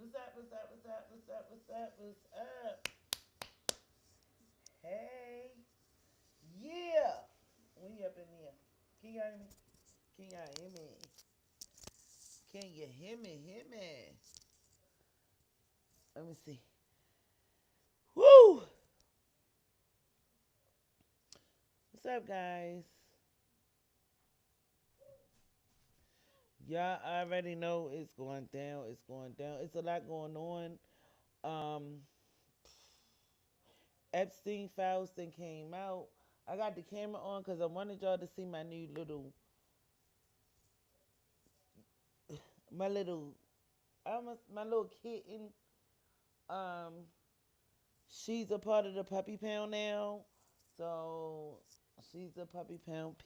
What's up? What's up? What's up? What's up? What's up? What's up? Hey, yeah. We up in here. Can y'all hear me? Can y'all hear me? Can you hear me? Hear me? Let me see. Woo! What's up, guys? Y'all already know it's going down. It's going down. It's a lot going on. Um, Epstein files thing came out. I got the camera on because I wanted y'all to see my new little, my little, almost my little kitten. Um, she's a part of the puppy pound now, so she's a puppy pound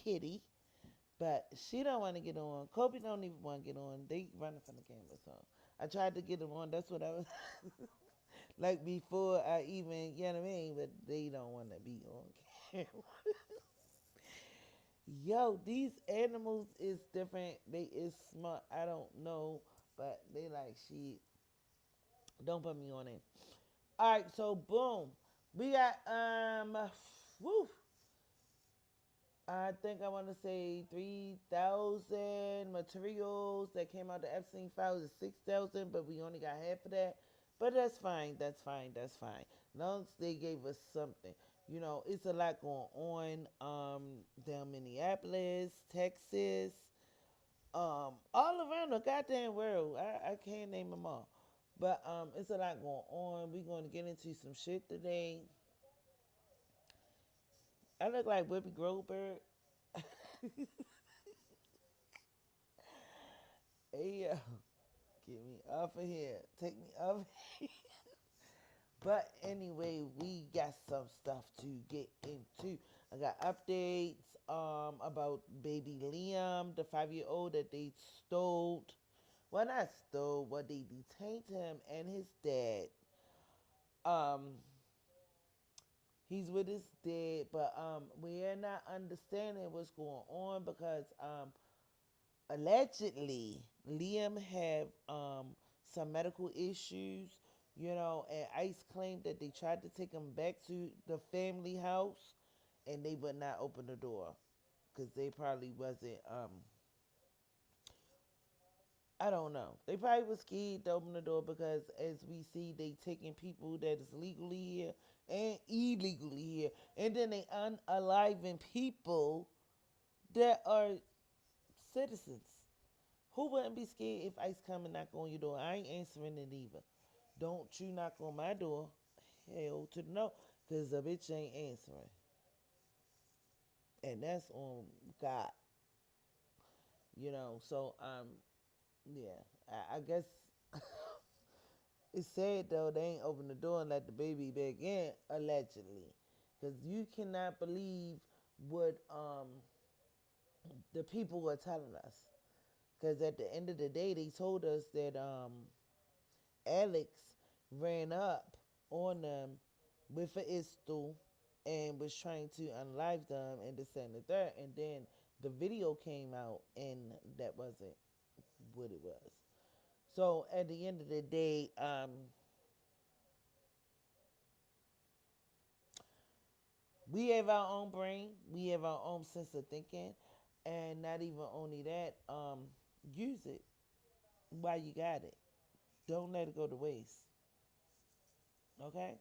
kitty. But she don't want to get on. Kobe don't even want to get on. They running from the camera, so I tried to get them on. That's what I was like before I even, you know what I mean. But they don't want to be on camera. Yo, these animals is different. They is smart. I don't know, but they like she. Don't put me on it. All right, so boom, we got woo. I think I want to say 3,000 materials that came out. The Epstein files is 6,000, but we only got half of that. But that's fine. That's fine. That's fine. As long as they gave us something. You know, it's a lot going on. Down Minneapolis, Texas, all around the goddamn world. I can't name them all. But it's a lot going on. We're going to get into some shit today. I look like Whoopi Goldberg. Hey, yo, get me off of here. Take me off. But anyway, we got some stuff to get into. I got updates about baby Liam, the 5-year old that they stole. Well, not stole, but they detained him and his dad. Um, he's with his dad, but we're not understanding what's going on because allegedly Liam have some medical issues, you know, and ICE claimed that they tried to take him back to the family house and they would not open the door because they probably wasn't I don't know. They probably was scared to open the door because as we see they taking people that is legally here and illegally here and then they unaliving people that are citizens. Who wouldn't be scared if ICE come and knock on your door? I ain't answering it either. Don't you knock on my door. Hell to the no. Because the bitch ain't answering. And that's on God. You know, so, yeah. I guess It's sad though they ain't open the door and let the baby back in allegedly, because you cannot believe what the people were telling us. Because at the end of the day, they told us that Alex ran up on them with a pistol and was trying to unlive them and this and the third. And then the video came out and that wasn't what it was. So at the end of the day, we have our own brain, we have our own sense of thinking, and not even only that, use it while you got it. Don't let it go to waste. Okay?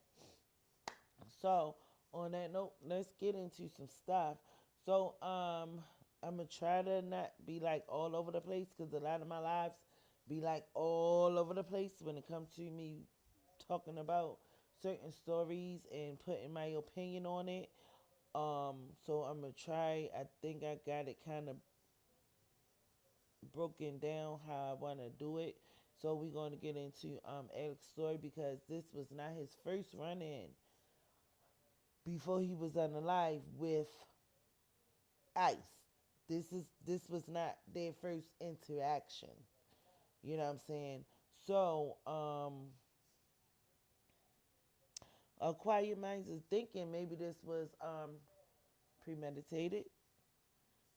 So on that note, let's get into some stuff. So I'm gonna try to not be like all over the place because a lot of my lives be like all over the place when it comes to me talking about certain stories and putting my opinion on it. So I'm gonna try. I think I got it kind of broken down how I want to do it. So we're going to get into Alex's story because this was not his first run in before he was unalive with ICE. This was not their first interaction. You know what I'm saying? So, a quiet minds is thinking maybe this was premeditated.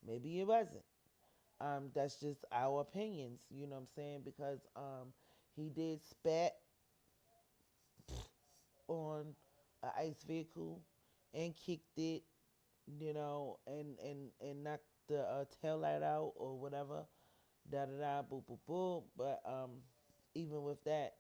Maybe it wasn't. That's just our opinions. You know what I'm saying? Because he did spat on an ICE vehicle and kicked it, and knocked the tail light out or whatever. Da da da, boop boop boop. But even with that,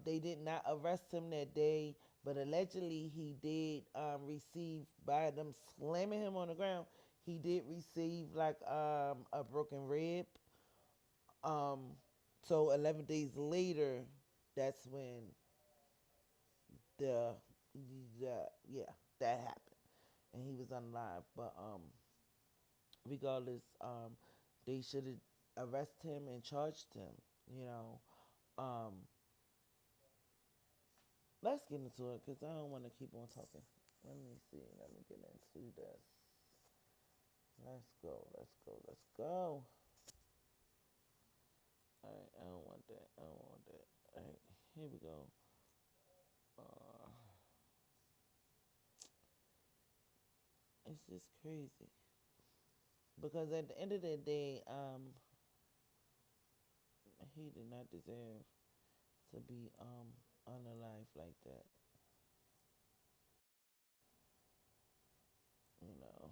they did not arrest him that day. But allegedly, he did receive by them slamming him on the ground. He did receive like a broken rib. Um, so 11 days later, that's when the yeah, that happened, and he was unalive. But regardless, they should have arrested him and charged him. You know, um, let's get into it because I don't want to keep on talking. Let me see. Let me get into this. Let's go. Let's go. Let's go. All right. I don't want that. I don't want that. All right. Here we go. Uh, it's just crazy because at the end of the day, he did not deserve to be unalive like that. You know.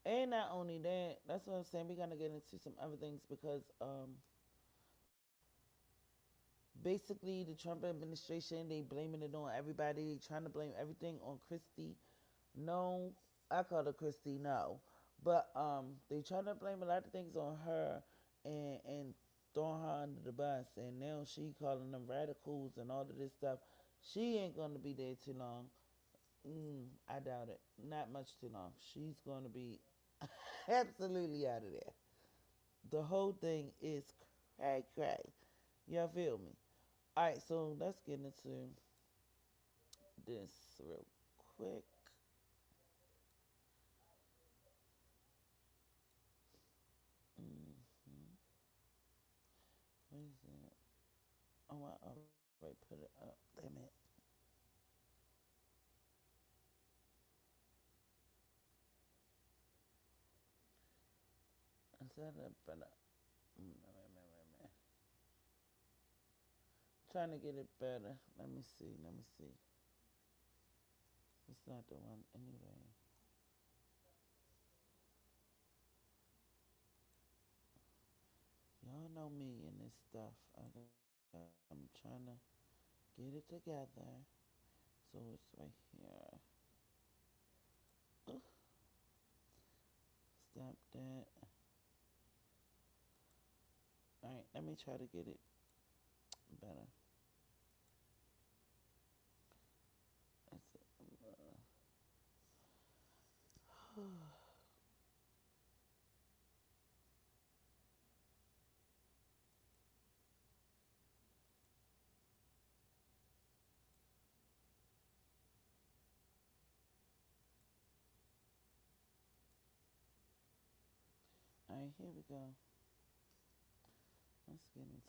And not only that, that's what I'm saying. We gotta get into some other things because basically the Trump administration they blaming it on everybody. They trying to blame everything on Christie. No, I call her Christie. No, but they trying to blame a lot of things on her and throwing her under the bus. And now she calling them radicals and all of this stuff. She ain't gonna be there too long. I doubt it. Not much too long. She's gonna be absolutely out of there. The whole thing is cray cray. Y'all feel me? Alright, so let's get into this real quick. Mm-hmm. What is that? Oh, I already put it up. Damn it. I said it, but wait. Trying to get it better. Let me see. Let me see. It's not the one anyway. Y'all know me and this stuff. I'm trying to get it together. So it's right here. Ugh, stop that. Alright, let me try to get it better. That's it. right, here we go. Let's get into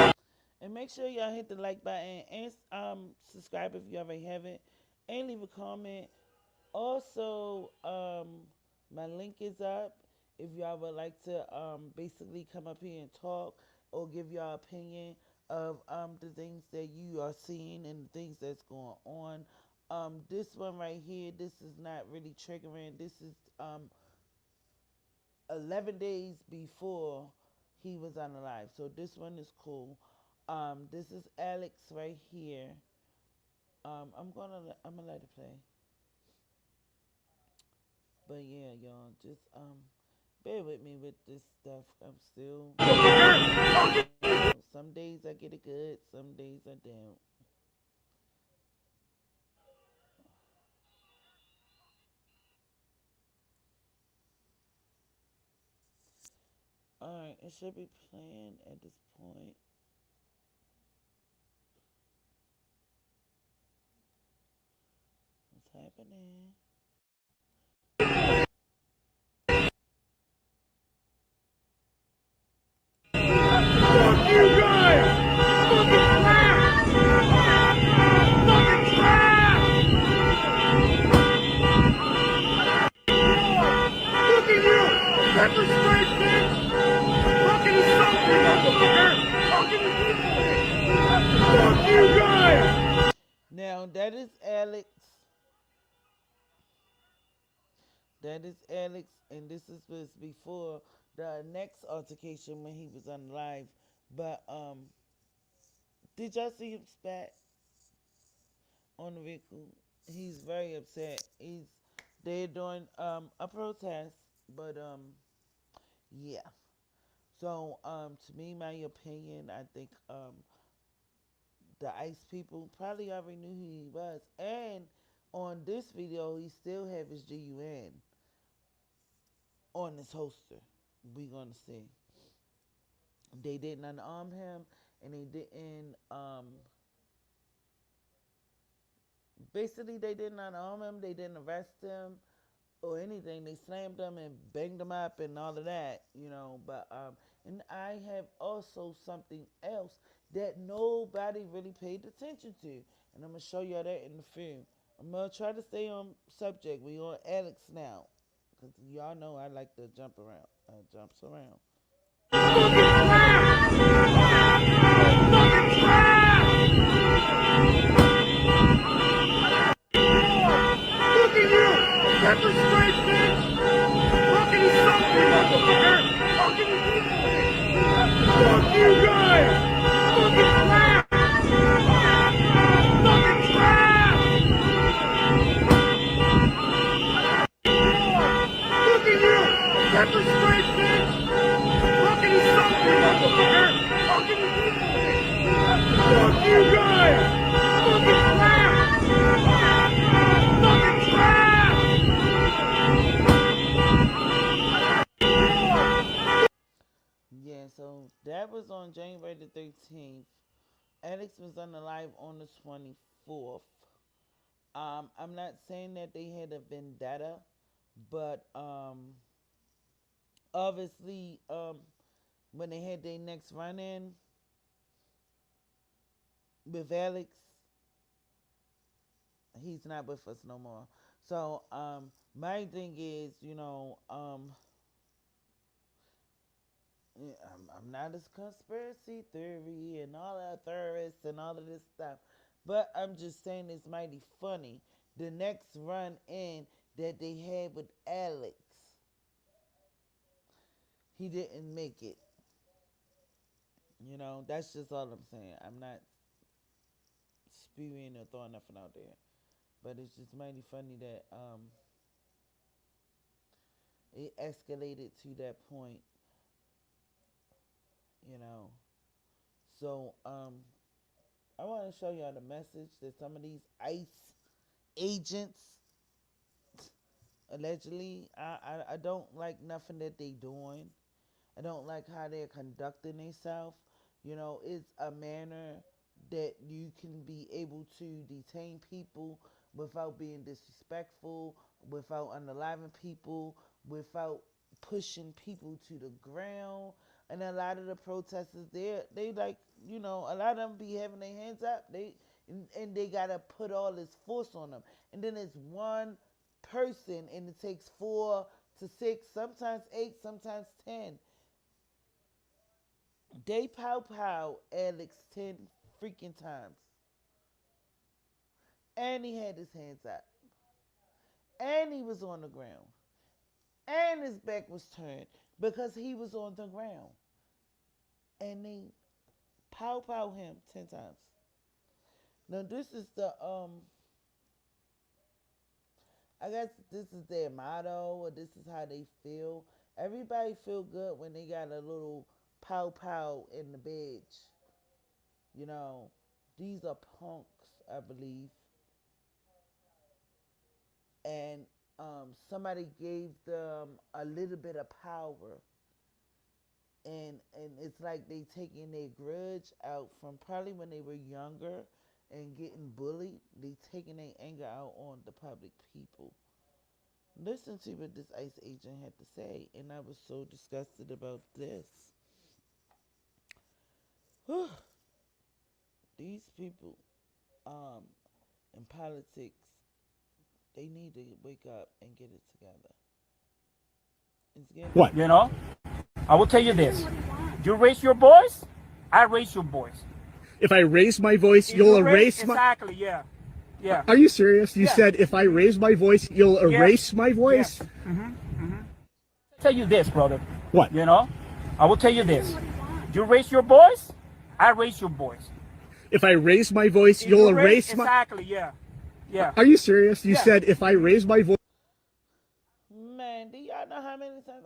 it. And make sure y'all hit the like button and subscribe if you already haven't, and leave a comment. Also, my link is up if y'all would like to basically come up here and talk or give y'all opinion of the things that you are seeing and the things that's going on. This one right here, this is not really triggering. This is 11 days before he was unalive. So this one is cool. This is Alex right here. I'm gonna let it play. But yeah, y'all, just bear with me with this stuff. I'm still some days I get it good, some days I don't. Alright, it should be playing at this point. What's happening? Fuck you guys! Fucking crap! Fucking crap! Look at you! Pepper spray, bitch! Fucking something, motherfucker! Fuck you guys! Now that is Alex. That is Alex, and this is was before the next altercation when he was on live. But did y'all see him spat on the vehicle? He's very upset. They're doing a protest, but yeah. So to me, my opinion, I think the ICE people probably already knew who he was, and on this video, he still have his GUN on his holster. We gonna see. They didn't unarm him, and they didn't. Basically, they didn't unarm him. They didn't arrest him or anything. They slammed him and banged him up and all of that, you know. But and I have also something else that nobody really paid attention to, and I'm gonna show y'all that in the film. I'm gonna try to stay on subject. We on Alex now, cause y'all know I like to jump around. Jumps around. Look at you! Pepper spray, bitch! Fucking something, motherfucker! Fuck you guys! Fucking crap! Fucking crap! Look at you! Pepper spray, bitch! Fucking something, motherfucker! Fuck you guys! Fucking crap! Fucking crap! Yeah, so that was on January the 13th. Alex was on the live on the 24th. I'm not saying that they had a vendetta, but obviously, when they had their next run in with Alex, he's not with us no more. So, my thing is, I'm not as conspiracy theory and all that theorists and all of this stuff, but I'm just saying it's mighty funny. The next run in that they had with Alex, he didn't make it. That's just all I'm saying. I'm not spewing or throwing nothing out there, but it's just mighty funny that it escalated to that point. You know, so I want to show y'all the message that some of these ICE agents allegedly. I don't like nothing that they doing. I don't like how they're conducting themselves. It's a manner that you can be able to detain people without being disrespectful, without unaliving people, without pushing people to the ground. And a lot of the protesters, they like, a lot of them be having their hands up. And they gotta put all this force on them. And then it's one person, and it takes 4 to 6, sometimes 8, sometimes 10. They pow Alex 10 freaking times. And he had his hands up. And he was on the ground. And his back was turned because he was on the ground. And they pow him 10 times. Now this is the I guess this is their motto, or this is how they feel. Everybody feel good when they got a little pow in the badge. These are punks, I believe. And somebody gave them a little bit of power. And it's like they taking their grudge out from probably when they were younger and getting bullied. They taking their anger out on the public people. Listen to what this ICE agent had to say, and I was so disgusted about this. These people in politics, they need to wake up and get it together. What? I will tell you this. You raise your voice, I raise your voice. If I raise my voice, you'll erase my... Exactly, yeah. Are you serious? You said if I raise my voice, you'll erase my voice? Tell you this, brother. What? I will tell you this. You raise your voice, I raise your voice. If I raise my voice, you'll erase my... Exactly, yeah. Are you serious? You said if I raise my voice... Man, do y'all know how many times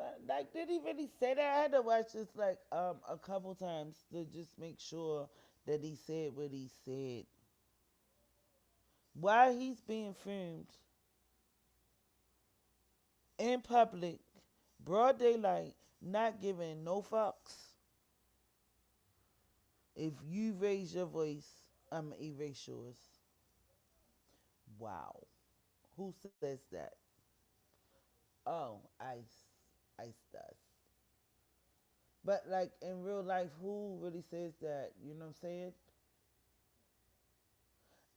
did he really say that? I had to watch this a couple times to just make sure that he said what he said. While he's being filmed in public, broad daylight, not giving no fucks. If you raise your voice, I'm going to erase yours. Wow. Who says that? Oh, ICE does. But in real life, who really says that? You know what I'm saying?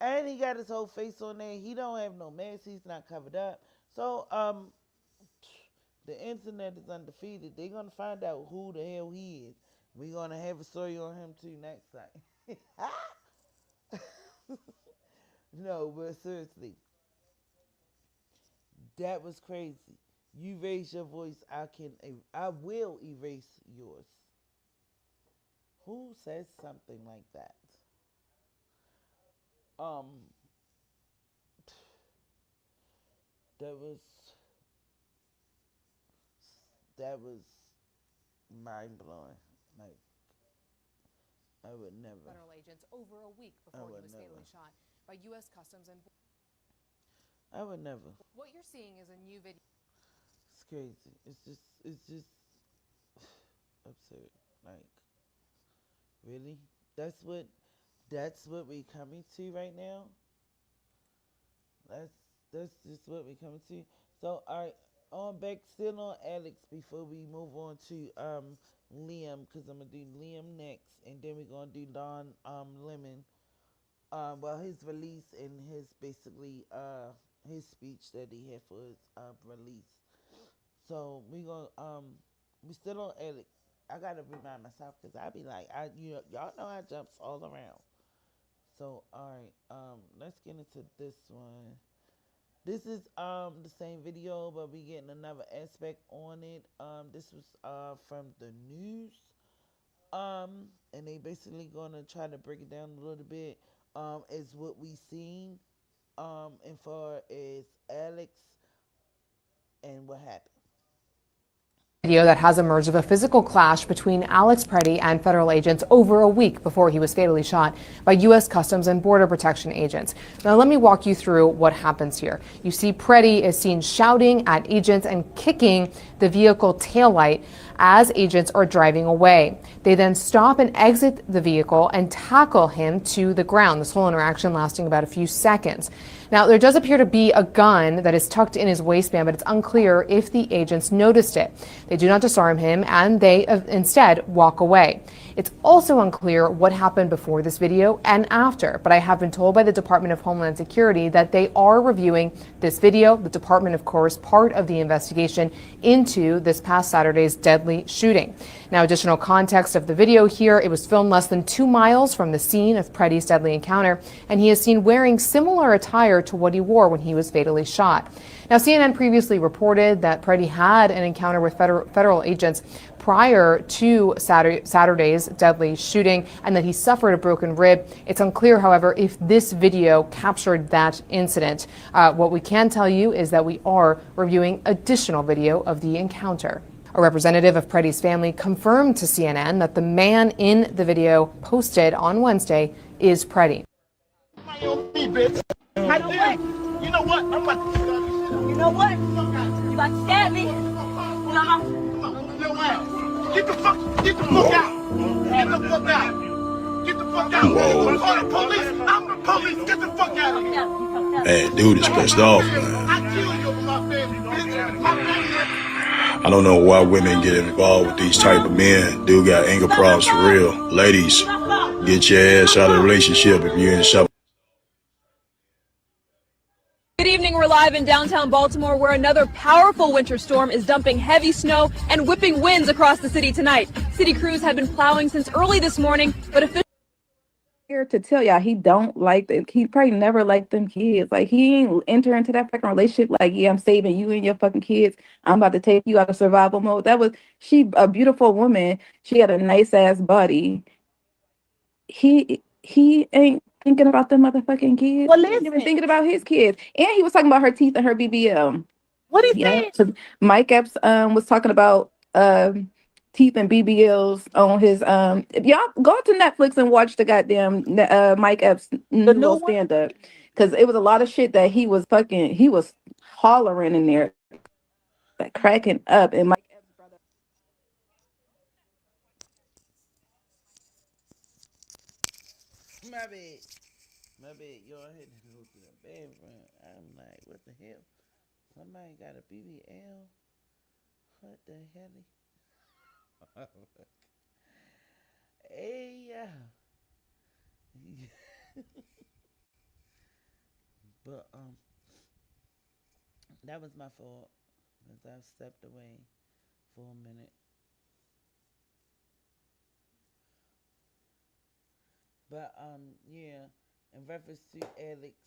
And he got his whole face on there. He don't have no mask. He's not covered up. So, the internet is undefeated. They're going to find out who the hell he is. We're going to have a story on him too next time. No, but seriously. That was crazy. You raise your voice, I will erase yours. Who says something like that? That was mind blowing. I would never. Federal agents over a week before he was fatally shot by U.S. Customs and. I would never. What you're seeing is a new video. It's crazy. It's just absurd. Really? That's what we're coming to right now? That's just what we're coming to. So, all right, still on Alex before we move on to Liam, because I'm going to do Liam next, and then we're going to do Don Lemon. His release and his basically his speech that he had for his release. So we still on Alex. I gotta remind myself because I be like, y'all know I jumps all around. So all right, let's get into this one. This is the same video, but we getting another aspect on it. This was from the news. And they basically gonna try to break it down a little bit. Is what we seen. And far as Alex and what happened. Video that has emerged of a physical clash between Alex Pretti and federal agents over a week before he was fatally shot by U.S. Customs and Border Protection agents. Now, let me walk you through what happens here. You see Pretti is seen shouting at agents and kicking the vehicle taillight as agents are driving away. They then stop and exit the vehicle and tackle him to the ground, this whole interaction lasting about a few seconds. Now, there does appear to be a gun that is tucked in his waistband, but it's unclear if the agents noticed it. They do not disarm him, and they instead walk away. It's also unclear what happened before this video and after, but I have been told by the Department of Homeland Security that they are reviewing this video. The department, of course, part of the investigation into this past Saturday's deadly shooting. Now, additional context of the video here. It was filmed less than 2 miles from the scene of Pretti's deadly encounter, and he is seen wearing similar attire to what he wore when he was fatally shot. Now, CNN previously reported that Pretti had an encounter with federal agents prior to Saturday's deadly shooting and that he suffered a broken rib. It's unclear, however, if this video captured that incident. What we can tell you is that we are reviewing additional video of the encounter. A representative of Pretti's family confirmed to CNN that the man in the video posted on Wednesday is Pretti. You know what? I'm about to You know what? You about to stab me? Get the fuck out! Get the fuck out! Get the fuck out! Whoa. Call the police! I'm the police! Get the fuck out of here! Man, dude is pissed off, man. I kill you over my family. My family. I don't know why women get involved with these type of men. Dude got anger problems for real. Ladies, get your ass out of the relationship if you're in something. Good evening, we're live in downtown Baltimore where another powerful winter storm is dumping heavy snow and whipping winds across the city tonight. City crews have been plowing since early this morning, but officials here to tell y'all he don't like them. He probably never liked them kids. Like he ain't enter into that fucking relationship like, yeah, I'm saving you and your fucking kids. I'm about to take you out of survival mode. She a beautiful woman. She had a nice ass body. He ain't thinking about the motherfucking kids. Well, he ain't even thinking about his kids. And he was talking about her teeth and her BBL. What is that? So Mike Epps was talking about teeth and BBLs on his if y'all go to Netflix and watch the goddamn Mike Epps little stand up, because it was a lot of shit that he was hollering in there, like cracking up, and Mike Epps brother. My bad. Y'all had to go to the bathroom. I'm like, what the hell? Somebody got a BBL? What the hell? Hey, yeah. But, that was my fault. Because I stepped away for a minute. But, yeah. In reference to Alex,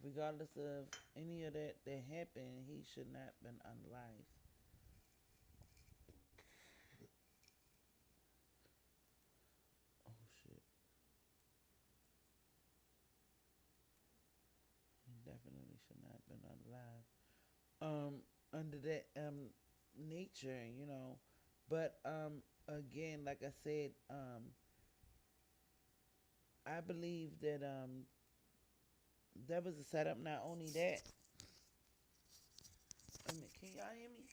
regardless of any of that happened, he should not have been unalived. Oh shit. He definitely should not have been unalived. Under that nature, you know. But again, like I said, I believe that that was a setup. Not only that, I mean, can y'all hear me?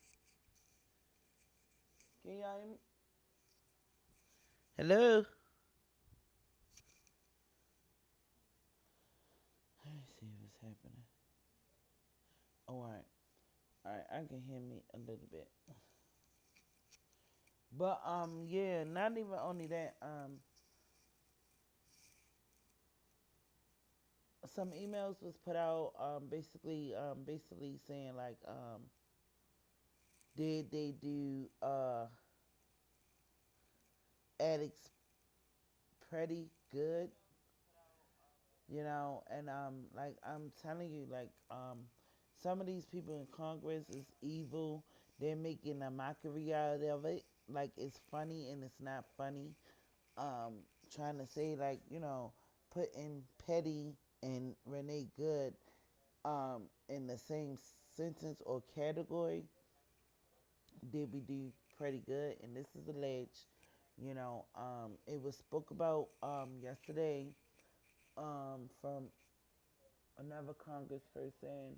Can y'all hear me? Hello? Let me see what's happening. Oh, alright. Alright, I can hear me a little bit. But yeah, not even only that, some emails was put out basically saying like did they do Alex pretty good, you know, and like I'm telling you, like some of these people in Congress is evil. They're making a mockery out of it, like it's funny and it's not funny. Trying to say like, you know, putting Petty and Renee Good in the same sentence or category. Did we do pretty good? And this is alleged, you know, it was spoke about yesterday from another congressperson.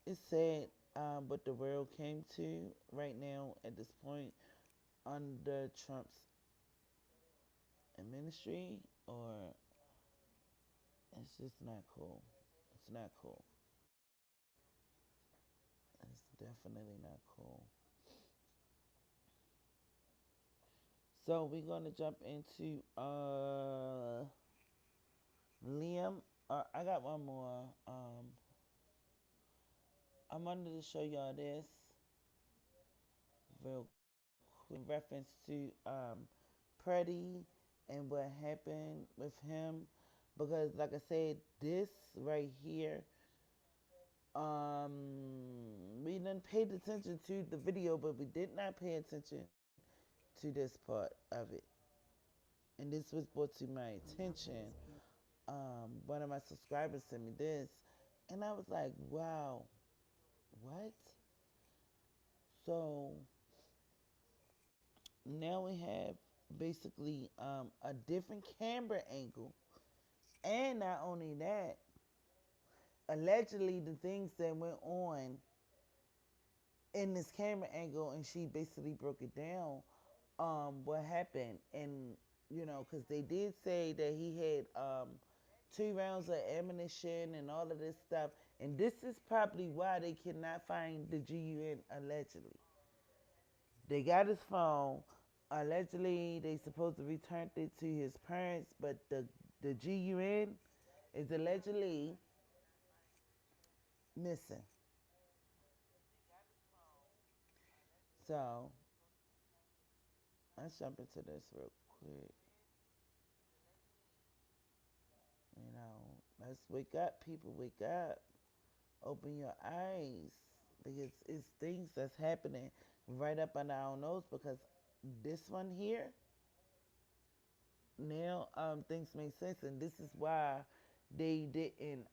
it's sad what the world came to right now at this point under Trump's ministry, or it's just not cool. It's not cool. It's definitely not cool. So we're gonna jump into Liam. I got one more. I wanted to show y'all this real quick in reference to Pretti and what happened with him, because like I said, this right here, we didn't pay attention to the video, but we did not pay attention to this part of it, and this was brought to my attention. One of my subscribers sent me this, and I was like, wow, what? So now we have basically a different camera angle, and not only that, allegedly the things that went on in this camera angle, and she basically broke it down, what happened. And because they did say that he had 2 rounds of ammunition and all of this stuff, and this is probably why they cannot find the GUN. Allegedly they got his phone. Allegedly they supposed to return it to his parents, but the GUN is allegedly missing. So let's jump into this real quick. Let's wake up, people. Wake up. Open your eyes, because it's things that's happening right up under our nose. Because this one here, now things make sense, and this is why they didn't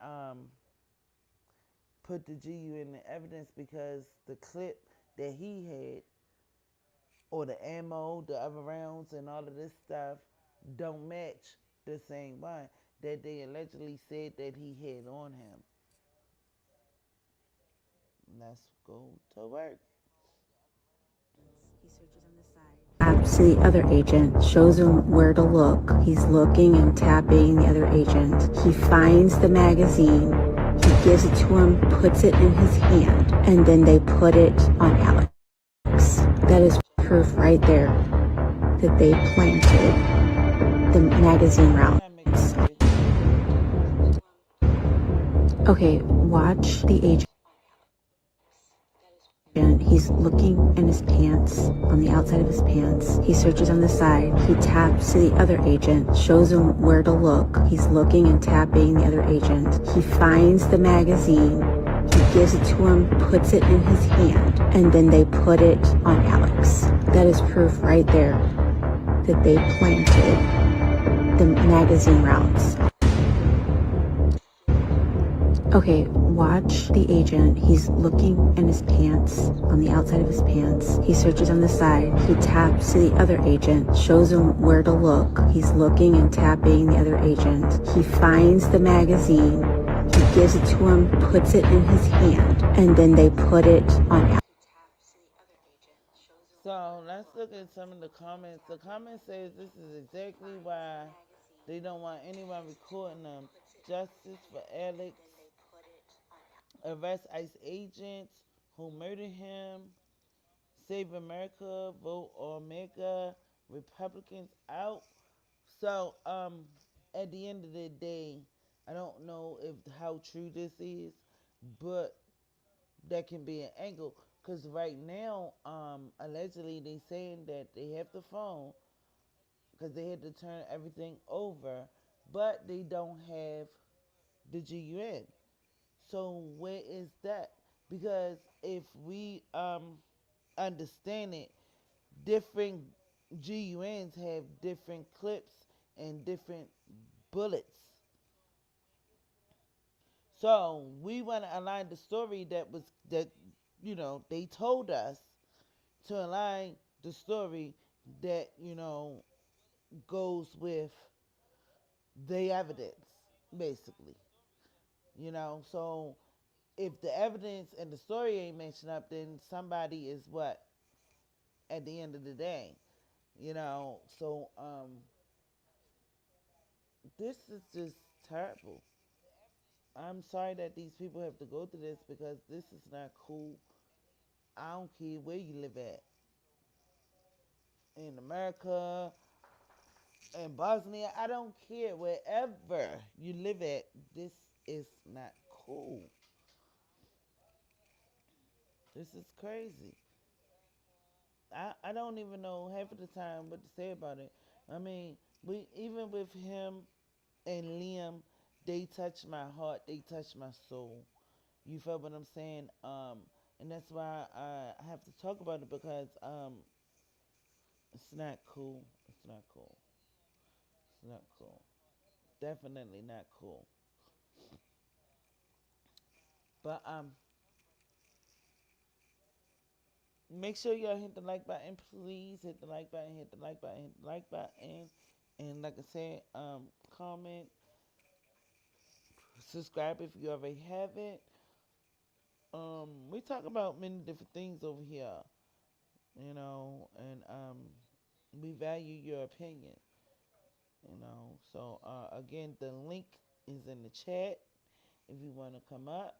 put the GU in the evidence, because the clip that he had, or the ammo, the other rounds, and all of this stuff don't match the same one that they allegedly said that he had on him. Let's go to work. Taps to the other agent, shows him where to look. He's looking and tapping the other agent. He finds the magazine. He gives it to him, puts it in his hand, and then they put it on Alex. That is proof right there that they planted the magazine rounds. Okay, watch the agent. He's looking in his pants, on the outside of his pants. He searches on the side. He taps to the other agent, shows him where to look. He's looking and tapping the other agent. He finds the magazine. He gives it to him, puts it in his hand, and then they put it on Alex. That is proof right there that they planted the magazine rounds. Okay, watch the agent. He's looking in his pants, on the outside of his pants. He searches on the side. He taps to the other agent, shows him where to look. He's looking and tapping the other agent. He finds the magazine. He gives it to him, puts it in his hand, and then they put it on. So let's look at some of the comments. The comment says this is exactly why they don't want anyone recording them. Justice for Alex. Arrest ICE agents who murdered him. Save America. Vote Omega. Republicans out. So, at the end of the day, I don't know if how true this is, but that can be an angle. Because right now, allegedly they saying that they have the phone because they had to turn everything over, but they don't have the GUN. So where is that? Because if we understand it, different GUNs have different clips and different bullets. So we want to align the story that they told us to align the story that goes with the evidence, basically. So if the evidence and the story ain't matching up, then somebody is what at the end of the day, So this is just terrible. I'm sorry that these people have to go through this because this is not cool. I don't care where you live at in America, in Bosnia. I don't care wherever you live at. This is not cool. This is crazy. I don't even know half of the time what to say about it. I mean, we even with him and Liam, they touch my heart. They touch my soul. You feel what I'm saying? And that's why I have to talk about it because it's not cool. It's not cool. It's not cool. Definitely not cool. But make sure y'all hit the like button, please. Hit the like button. Hit the like button. Hit the like button. And like I said, comment, subscribe if you already haven't. We talk about many different things over here, and we value your opinion. So again, the link is in the chat if you want to come up.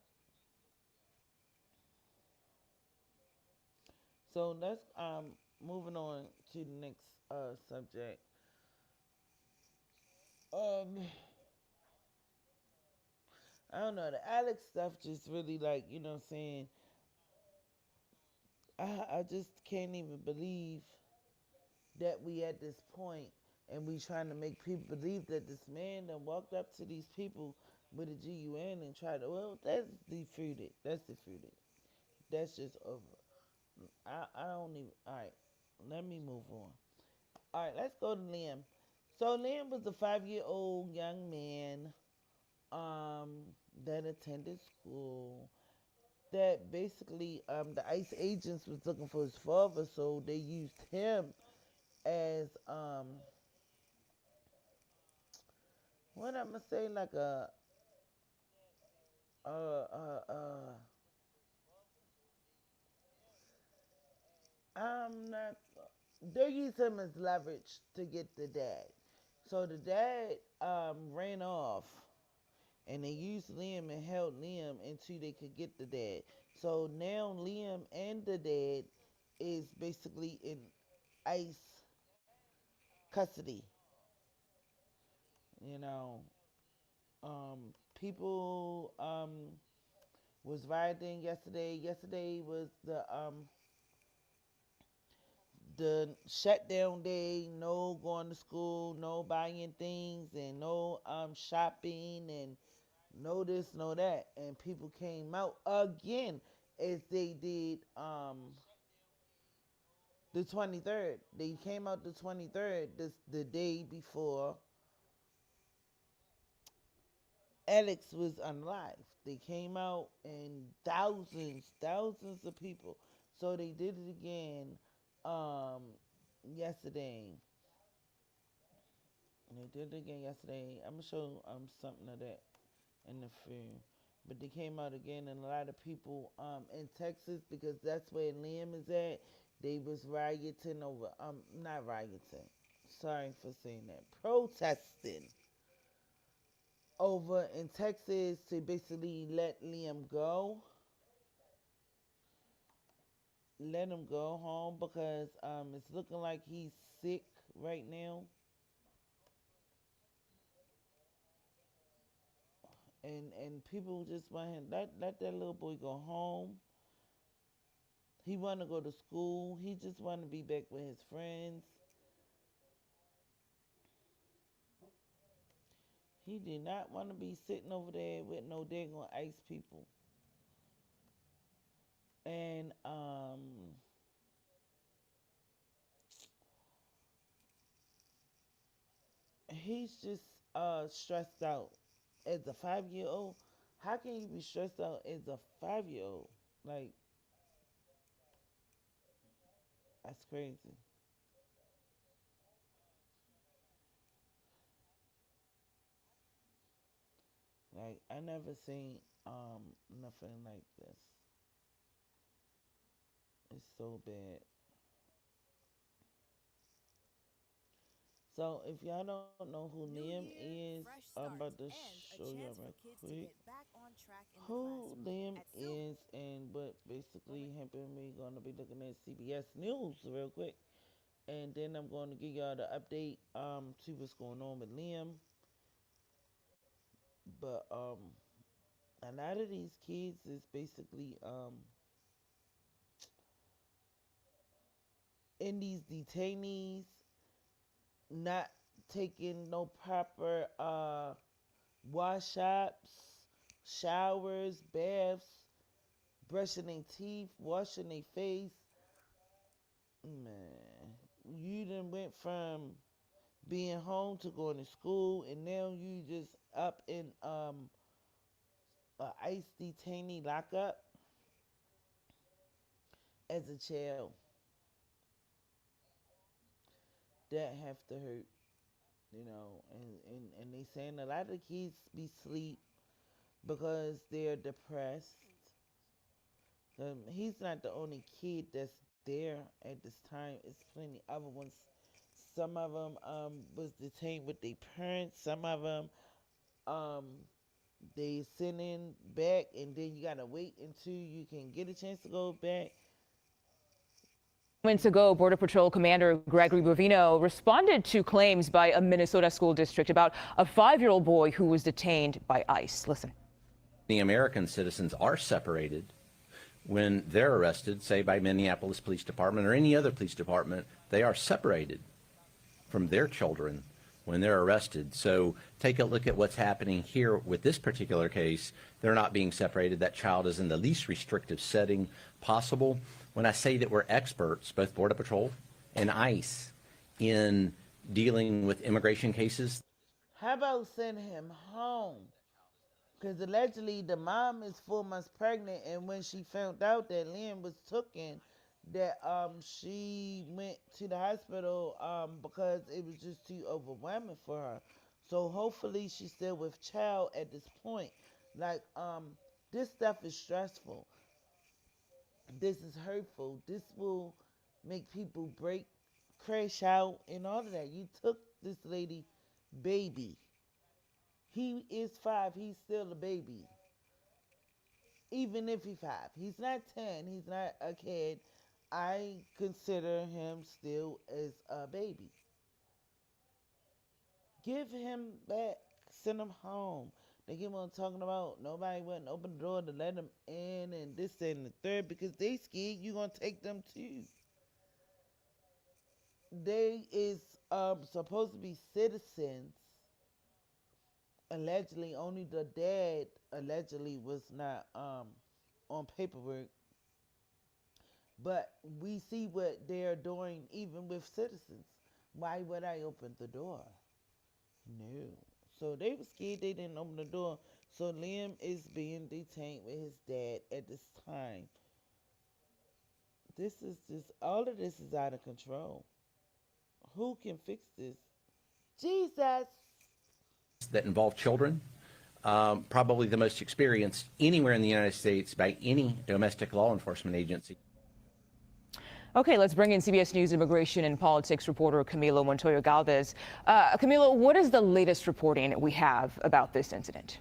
So let's moving on to the next subject. Um, I don't know, the Alex stuff just really, like, what I'm saying. I just can't even believe that we at this point and we trying to make people believe that this man that walked up to these people with a GUN and tried to, well, that's defeated. That's defeated. That's just over. I don't even. All right, let me move on. All right, let's go to Liam. So Liam was a 5-year-old young man um, that attended school. That basically the ICE agents was looking for his father, so they used him as what I'm gonna say, like uh uh uh I'm not. They used him as leverage to get the dad. So the dad ran off, and they used Liam and held Liam until they could get the dad. So now Liam and the dad is basically in ICE custody. You know, people was rioting yesterday. Yesterday was the shutdown day. No going to school, no buying things, and no shopping, and no this, no that. And people came out again as they did the 23rd. They came out the 23rd, this the day before Alex was unalive. They came out and thousands of people. So they did it again um, yesterday. They did it again yesterday. I'm gonna show something of that in the film. But they came out again, and a lot of people in Texas, because that's where Liam is at. They was rioting over not rioting. Sorry for saying that. Protesting over in Texas to basically let him go home because it's looking like he's sick right now, and people just want him let that little boy go home. He want to go to school. He just want to be back with his friends. He did not want to be sitting over there with no daggone ICE people. And he's just stressed out as a 5-year old. How can you be stressed out as a 5-year old? Like, that's crazy. Like I never seen nothing like this. It's so bad. So if y'all don't know who Liam is, I'm about to show y'all right quick who Liam is and what basically happened. We're gonna be looking at CBS News real quick, and then I'm going to give y'all the update. See what's going on with Liam. But a lot of these kids is basically in these detainees, not taking no proper wash ups, showers, baths, brushing their teeth, washing their face. Man, you done went from being home to going to school, and now you just up in a ICE detainee lockup as a child. That have to hurt, and they saying a lot of the kids be sleep because they're depressed. He's not the only kid that's there at this time. It's plenty other ones. Some of them was detained with their parents. Some of them um, they send in back, and then you gotta wait until you can get a chance to go back. Moments ago, Border Patrol Commander Gregory Bovino responded to claims by a Minnesota school district about a 5-year-old boy who was detained by ICE. Listen. The American citizens are separated when they're arrested, say by Minneapolis Police Department or any other police department. They are separated from their children when they're arrested. So take a look at what's happening here with this particular case. They're not being separated. That child is in the least restrictive setting possible. When I say that we're experts, both Border Patrol and ICE, in dealing with immigration cases. How about send him home? Because allegedly the mom is 4 months pregnant, and when she found out that Liam was taken, that she went to the hospital because it was just too overwhelming for her. So hopefully she's still with child at this point. Like this stuff is stressful. This is hurtful. This will make people break, crash out, and all of that. You took this lady baby. He is 5. He's still a baby. Even if he's 5. He's not 10. He's not a kid. I consider him still as a baby. Give him back. Send him home. They keep on talking about nobody wouldn't open the door to let them in and this and the third because they scared you gonna take them too. They is supposed to be citizens. Allegedly, only the dad allegedly was not on paperwork. But we see what they're doing even with citizens. Why would I open the door? No. So they were scared they didn't open the door. So Liam is being detained with his dad at this time. This is just, all of this is out of control. Who can fix this? Jesus! That involve children, probably the most experienced anywhere in the United States by any domestic law enforcement agency. Okay, let's bring in CBS News immigration and politics reporter Camilo Montoya Galvez. Camilo, what is the latest reporting we have about this incident?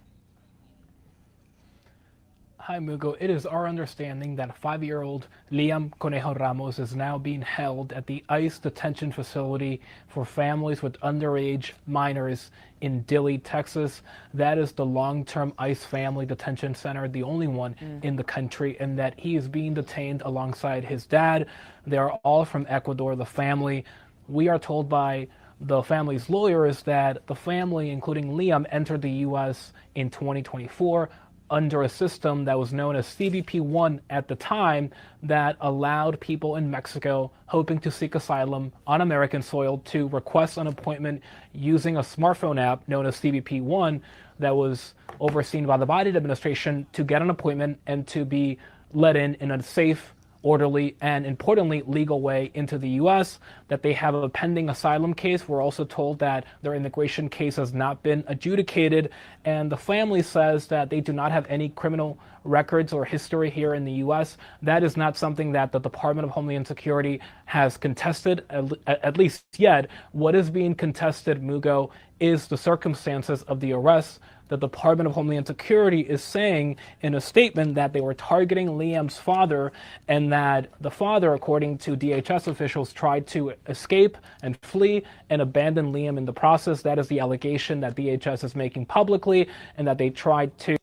Hi, Mugo. It is our understanding that 5-year-old Liam Conejo Ramos is now being held at the ICE detention facility for families with underage minors in Dilley, Texas. That is the long-term ICE family detention center, the only one in the country, and that he is being detained alongside his dad. They are all from Ecuador, the family. We are told by the family's lawyers that the family, including Liam, entered the U.S. in 2024 under a system that was known as CBP-1 at the time that allowed people in Mexico hoping to seek asylum on American soil to request an appointment using a smartphone app known as CBP-1 that was overseen by the Biden administration to get an appointment and to be let in a safe orderly and, importantly, legal way into the U.S., that they have a pending asylum case. We're also told that their immigration case has not been adjudicated, and the family says that they do not have any criminal records or history here in the U.S. That is not something that the Department of Homeland Security has contested, at least yet. What is being contested, Mugo, is the circumstances of the arrest. The Department of Homeland Security is saying in a statement that they were targeting Liam's father, and that the father, according to DHS officials, tried to escape and flee and abandon Liam in the process. That is the allegation that DHS is making publicly, and that they tried to...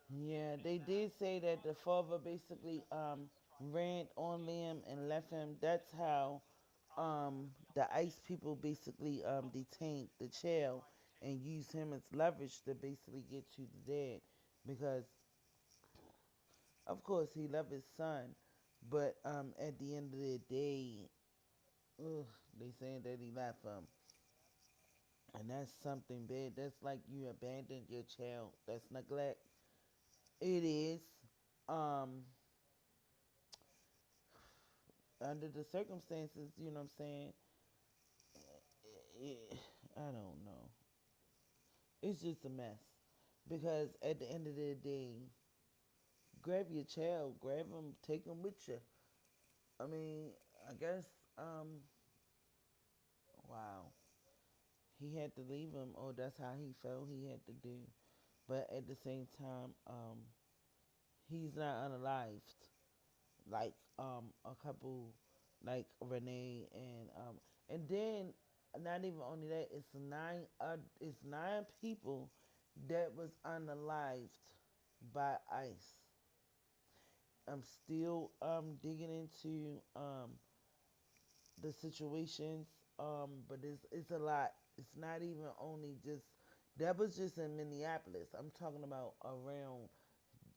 Yeah, they did say that the father basically ran on Liam and left him. That's how the ICE people basically detained the child and used him as leverage to basically get to the dad, because of course he loved his son, but at the end of the day, they saying that he left him, and that's something bad. That's like you abandoned your child. That's neglect. It is. Under the circumstances, you know what I'm saying? I don't know. It's just a mess. Because at the end of the day, grab your child, grab him, take him with you. I mean, I guess, wow. He had to leave him. Oh, that's how he felt he had to do. But at the same time, he's not unalived. Like a couple, like Renee and then not even only that, it's nine people that was unalived by ICE. I'm still digging into the situations, but it's a lot. It's not even only just that was just in Minneapolis. I'm talking about around,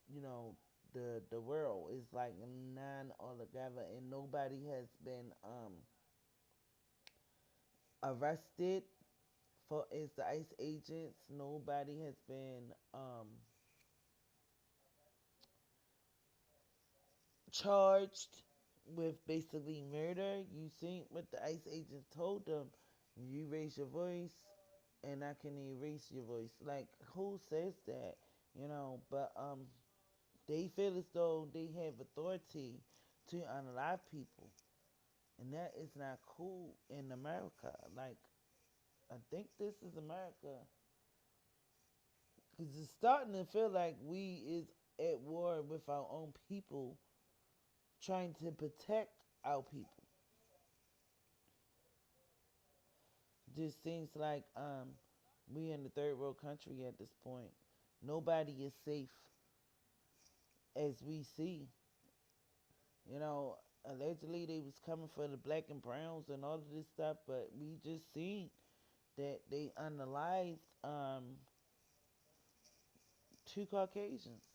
you know, the world. Is like 9 altogether, and nobody has been arrested for as the ICE agents. Nobody has been charged with basically murder. You see what the ICE agent told them: you raise your voice and I can erase your voice. Like, who says that? You know, but they feel as though they have authority to unalive people, and that is not cool in America. Like, I think this is America, because it's starting to feel like we is at war with our own people, trying to protect our people. Just seems like we in the third world country at this point. Nobody is safe, as we see. You know, allegedly they was coming for the black and browns and all of this stuff, but we just seen that they unalived 2 Caucasians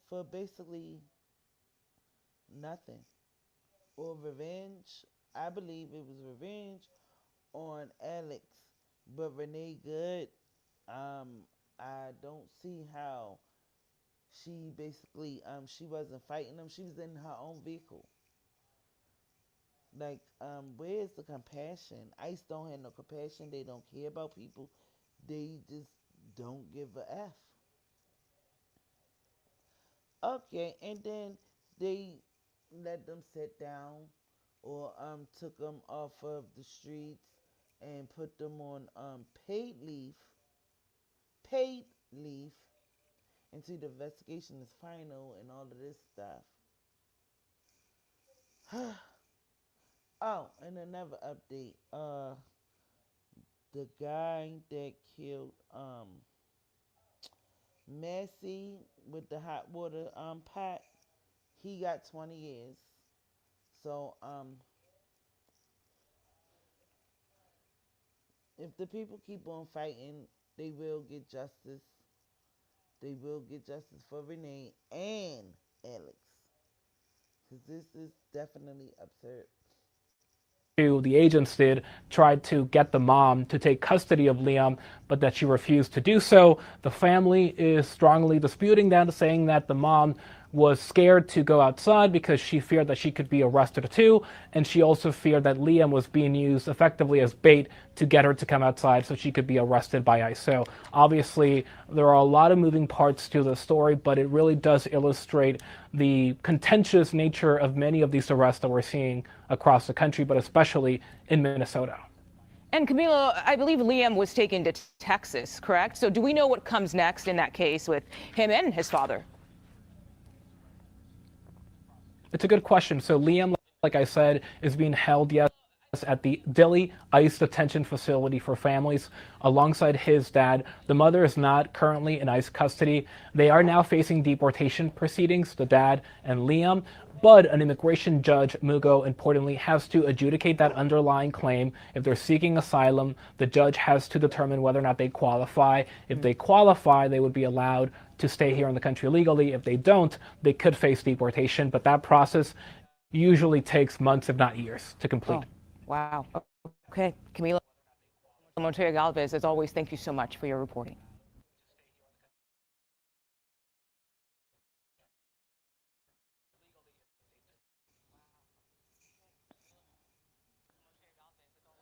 for basically nothing. Or revenge. I believe it was revenge on Alex. But Renee Good, I don't see how she basically, she wasn't fighting them. She was in her own vehicle. Like, where's the compassion? ICE don't have no compassion. They don't care about people. They just don't give a F. Okay, and then they let them sit down, or took them off of the streets and put them on paid leave until the investigation is final and all of this stuff. Oh, and another update. The guy that killed Massey with the hot water pot, he got 20 years. So if the people keep on fighting, they will get justice. They will get justice for Renee and Alex, because this is definitely absurd. The agents did try to get the mom to take custody of Liam, but that she refused to do so. The family is strongly disputing that, saying that the mom was scared to go outside because she feared that she could be arrested too, and she also feared that Liam was being used effectively as bait to get her to come outside so she could be arrested by ICE. So obviously there are a lot of moving parts to the story, but it really does illustrate the contentious nature of many of these arrests that we're seeing across the country, but especially in Minnesota. And Camilo, I believe Liam was taken to Texas, correct? So do we know what comes next in that case with him and his father? It's a good question. So Liam, like I said, is being held, yes, at the Dilley ICE detention facility for families alongside his dad. The mother is not currently in ICE custody. They are now facing deportation proceedings, the dad and Liam. But an immigration judge, Mugo, importantly, has to adjudicate that underlying claim. If they're seeking asylum, the judge has to determine whether or not they qualify. If they qualify, they would be allowed to stay here in the country legally. If they don't, they could face deportation. But that process usually takes months, if not years, to complete. Oh, wow. Okay, Camilo Montoya Galvez, as always, thank you so much for your reporting.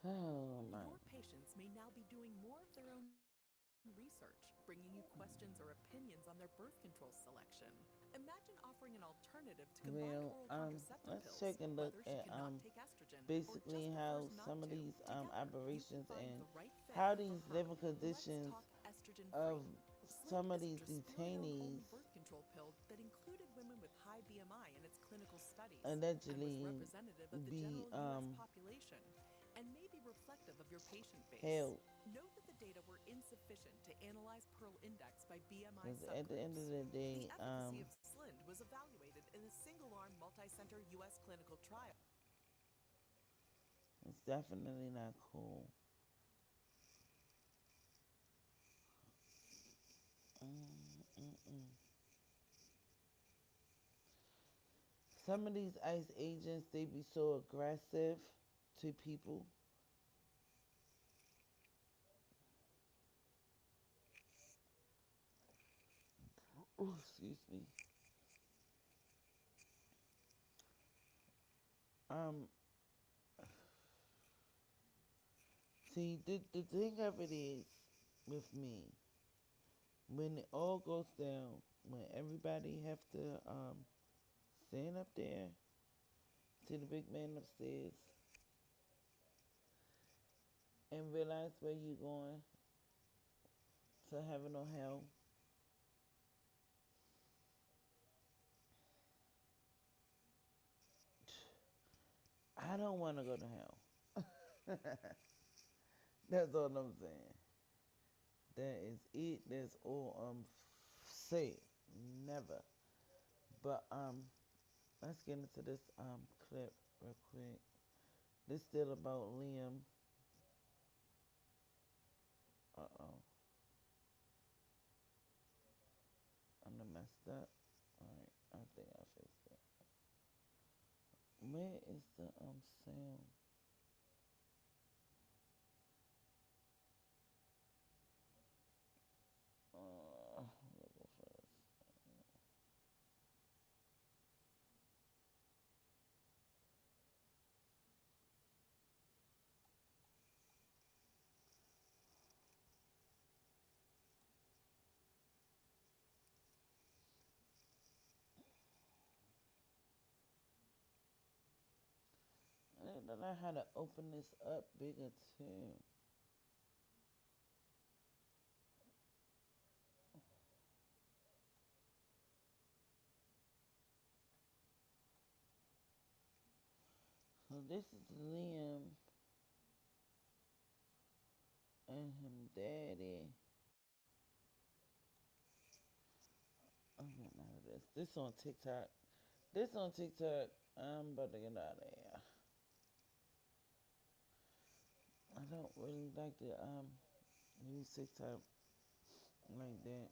Oh my. Your patients may now be doing more of their own research, bringing you questions or opinions on their birth control selection. Imagine offering an alternative to combined oral contraceptive Let's pills, take a look whether she at cannot take estrogen basically or just how prefers not some of to. these Together, you operations can find and the right fit how for these her. living Let's conditions talk estrogen of free. some of Slim these is a Australian-owned detainees birth control pill that included women with high BMI in its clinical studies allegedly and was representative of the be general U.S. population and may be reflective of your patient base. held. Note that the data were insufficient to analyze Pearl Index by BMI Because subgroups. at the end of the day, the efficacy of Slind was evaluated in a single-arm, multi-center U.S. clinical trial. it's definitely not cool. Some of these ICE agents, they be so aggressive to people. Oh, excuse me. Um, See, the thing of it is with me, when it all goes down, when everybody have to stand up there to the big man upstairs and realize where you going, to heaven or hell. I don't want to go to hell. That's all I'm saying. That is it. That's all I'm saying. Never. But let's get into this clip real quick. This still about Liam. Uh-oh. I'm messed up. Alright, I think I fixed it. Where is the sound? Looking for this. I need to learn how to open this up bigger too. So this is Liam and him daddy. I'm getting out of this. This on TikTok. This on TikTok. I'm about to get out of here. I don't really like to use TikTok like that.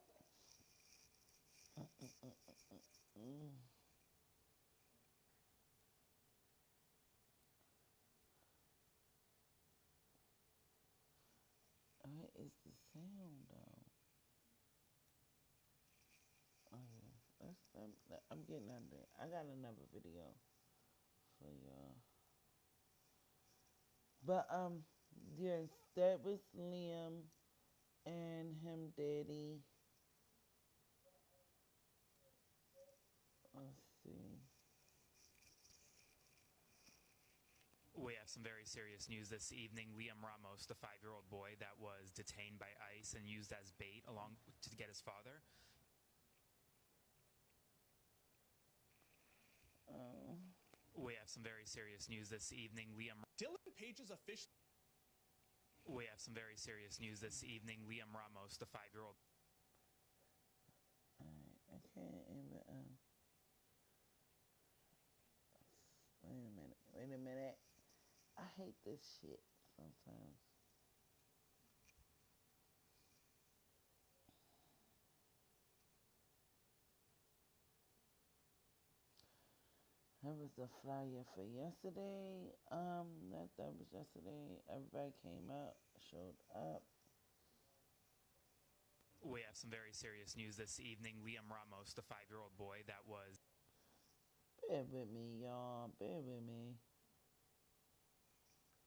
Where is the sound though? Oh yeah. I'm getting out there. I got another video for y'all. But yes, that was Liam and him daddy. Let's see. We have some very serious news this evening. Liam Ramos, the 5-year-old boy that was detained by ICE and used as bait along to get his father. We have some very serious news this evening. Dylan Page's official. We have some very serious news this evening. Liam Ramos, the 5-year-old. I can't even. Wait a minute. I hate this shit sometimes. That was the flyer for yesterday. That was yesterday. Everybody came out, showed up. We have some very serious news this evening. Liam Ramos, the 5-year-old boy that was. Bear with me, y'all. Bear with me.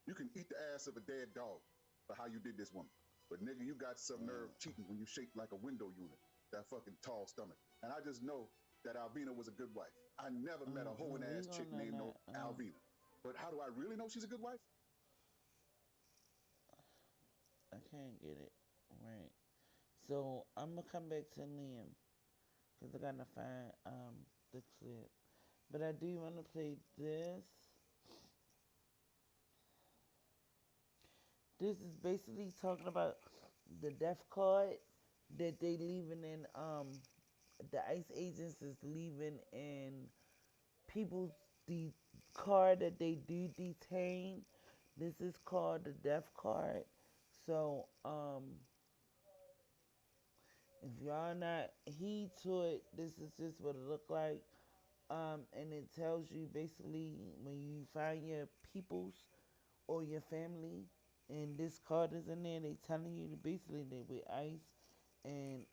You can eat the ass of a dead dog for how you did this woman. But nigga, you got some nerve cheating when you shaped like a window unit. That fucking tall stomach. And I just know that Alvina was a good wife. I never met a hoeing ass chick named Alvina. But how do I really know she's a good wife? I can't get it right. So I'm gonna come back to Liam because I gotta find the clip. But I do want to play this. This is basically talking about the death card that they leaving in the ICE agents is leaving in people's the card that they do detain. This is called the death card. So if y'all not heed to it, this is just what it look like. And it tells you basically when you find your peoples or your family and this card is in there, they telling you to basically they with ICE and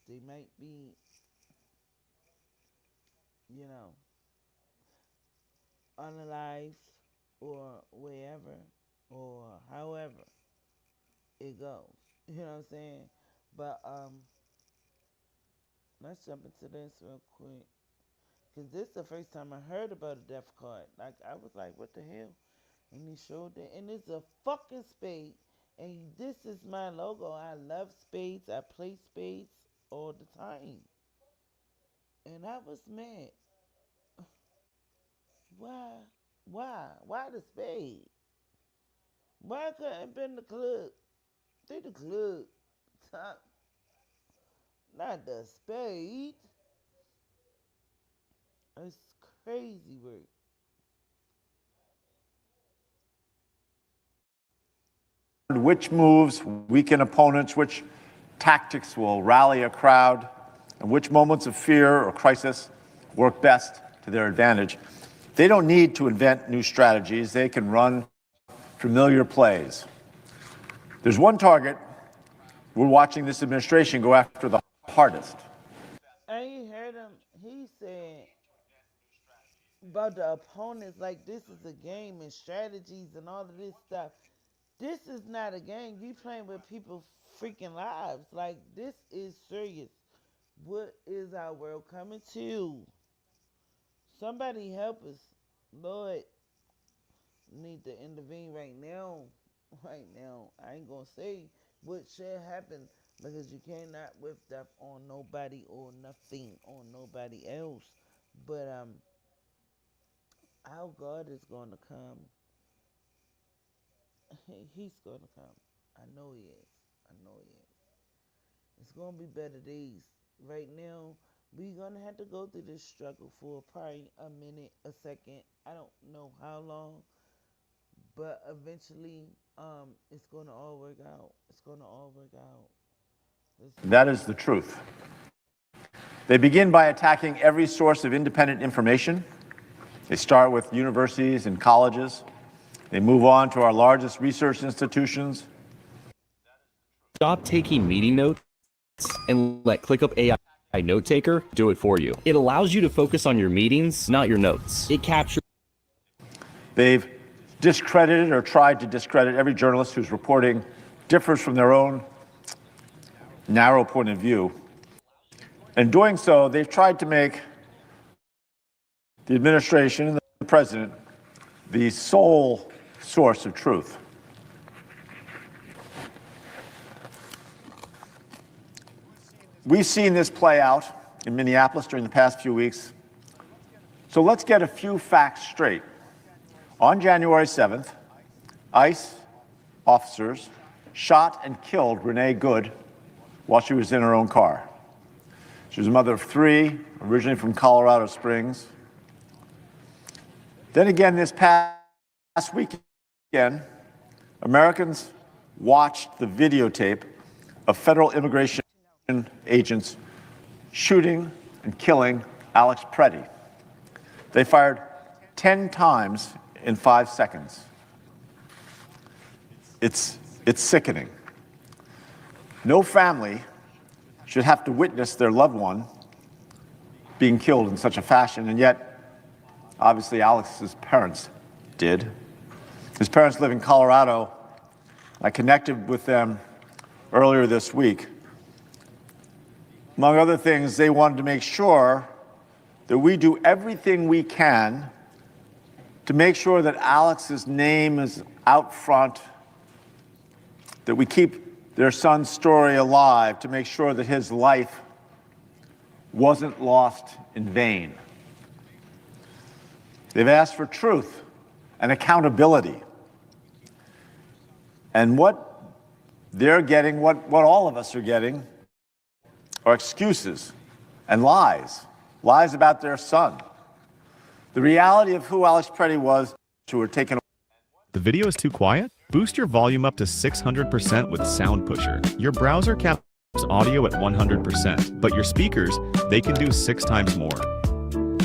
they might be, you know, unalive or wherever or however it goes. You know what I'm saying? But let's jump into this real quick. Cause this is the first time I heard about a death card. Like I was like, what the hell? And he showed it, and it's a fucking spade. And this is my logo. I love spades. I play spades all the time. And I was mad. Why? Why the spade? Why couldn't it been the club? They the club. Top. Not the spade. It's crazy work. Which moves weaken opponents, which tactics will rally a crowd, and which moments of fear or crisis work best to their advantage. They don't need to invent new strategies. They can run familiar plays. There's one target we're watching this administration go after the hardest. I ain't heard him. He said about the opponents like this is a game and strategies and all of this stuff. This is not a game. You playing with people's freaking lives. Like, this is serious. What is our world coming to? Somebody help us. Lord, need to intervene right now. Right now. I ain't gonna say what should happen because you cannot wish death on nobody or nothing on nobody else. But our God is gonna come. He's going to come. I know he is. I know he is. It's going to be better days. Right now, we're going to have to go through this struggle for probably a minute, a second. I don't know how long. But eventually, it's going to all work out. It's going to all work out. That is the truth. They begin by attacking every source of independent information. They start with universities and colleges. They move on to our largest research institutions. Stop taking meeting notes and let ClickUp AI note taker, do it for you. It allows you to focus on your meetings, not your notes. It captures. They've discredited or tried to discredit every journalist whose reporting differs from their own narrow point of view. In doing so, they've tried to make the administration and the president the sole source of truth. We've seen this play out in Minneapolis during the past few weeks. So let's get a few facts straight. On January 7th, ICE officers shot and killed Renee Good while she was in her own car. She was a mother of 3, originally from Colorado Springs. Then again, this past weekend, Americans watched the videotape of federal immigration agents shooting and killing Alex Pretti. They fired 10 times in 5 seconds. It's sickening. No family should have to witness their loved one being killed in such a fashion, and yet, obviously, Alex's parents did. His parents live in Colorado. I connected with them earlier this week. Among other things, they wanted to make sure that we do everything we can to make sure that Alex's name is out front, that we keep their son's story alive, to make sure that his life wasn't lost in vain. They've asked for truth and accountability. And what they're getting, what all of us are getting, are excuses and lies about their son. The reality of who Alex Pretti was, who were taken. The video is too quiet? Boost your volume up to 600% with Sound Pusher. Your browser caps audio at 100%, but your speakers, they can do 6 times more.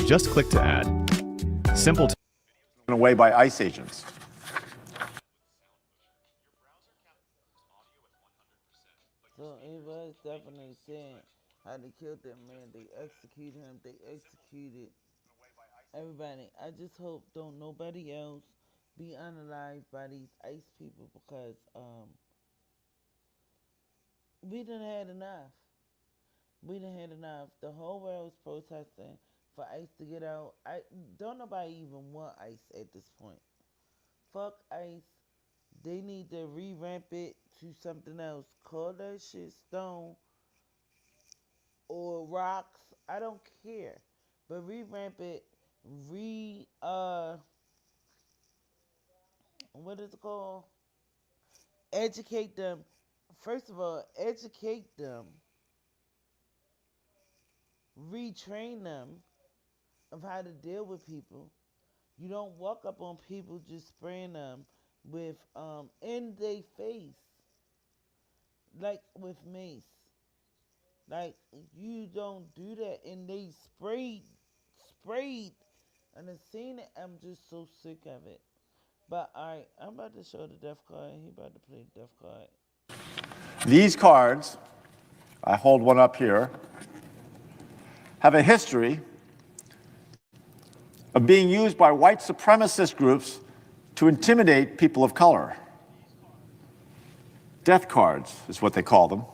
Just click to add. Simple. Away by ICE agents. So it was definitely saying how they killed that man. They executed him. They executed everybody. I just hope don't nobody else be unalived by these ICE people, because we done had enough. We done had enough. The whole world was protesting for ICE to get out. Don't nobody even want ICE at this point. Fuck ICE. They need to revamp it to something else. Call that shit Stone or Rocks. I don't care. But revamp it. What is it called? Educate them. First of all, educate them. Retrain them of how to deal with people. You don't walk up on people just spraying them with in their face, like with mace. Like, you don't do that, and they sprayed, and I've seen it. I'm just so sick of it. But alright, I'm about to show the death card. He about to play the death card. These cards, I hold one up here, have a history of being used by white supremacist groups to intimidate people of color. Death cards is what they call them.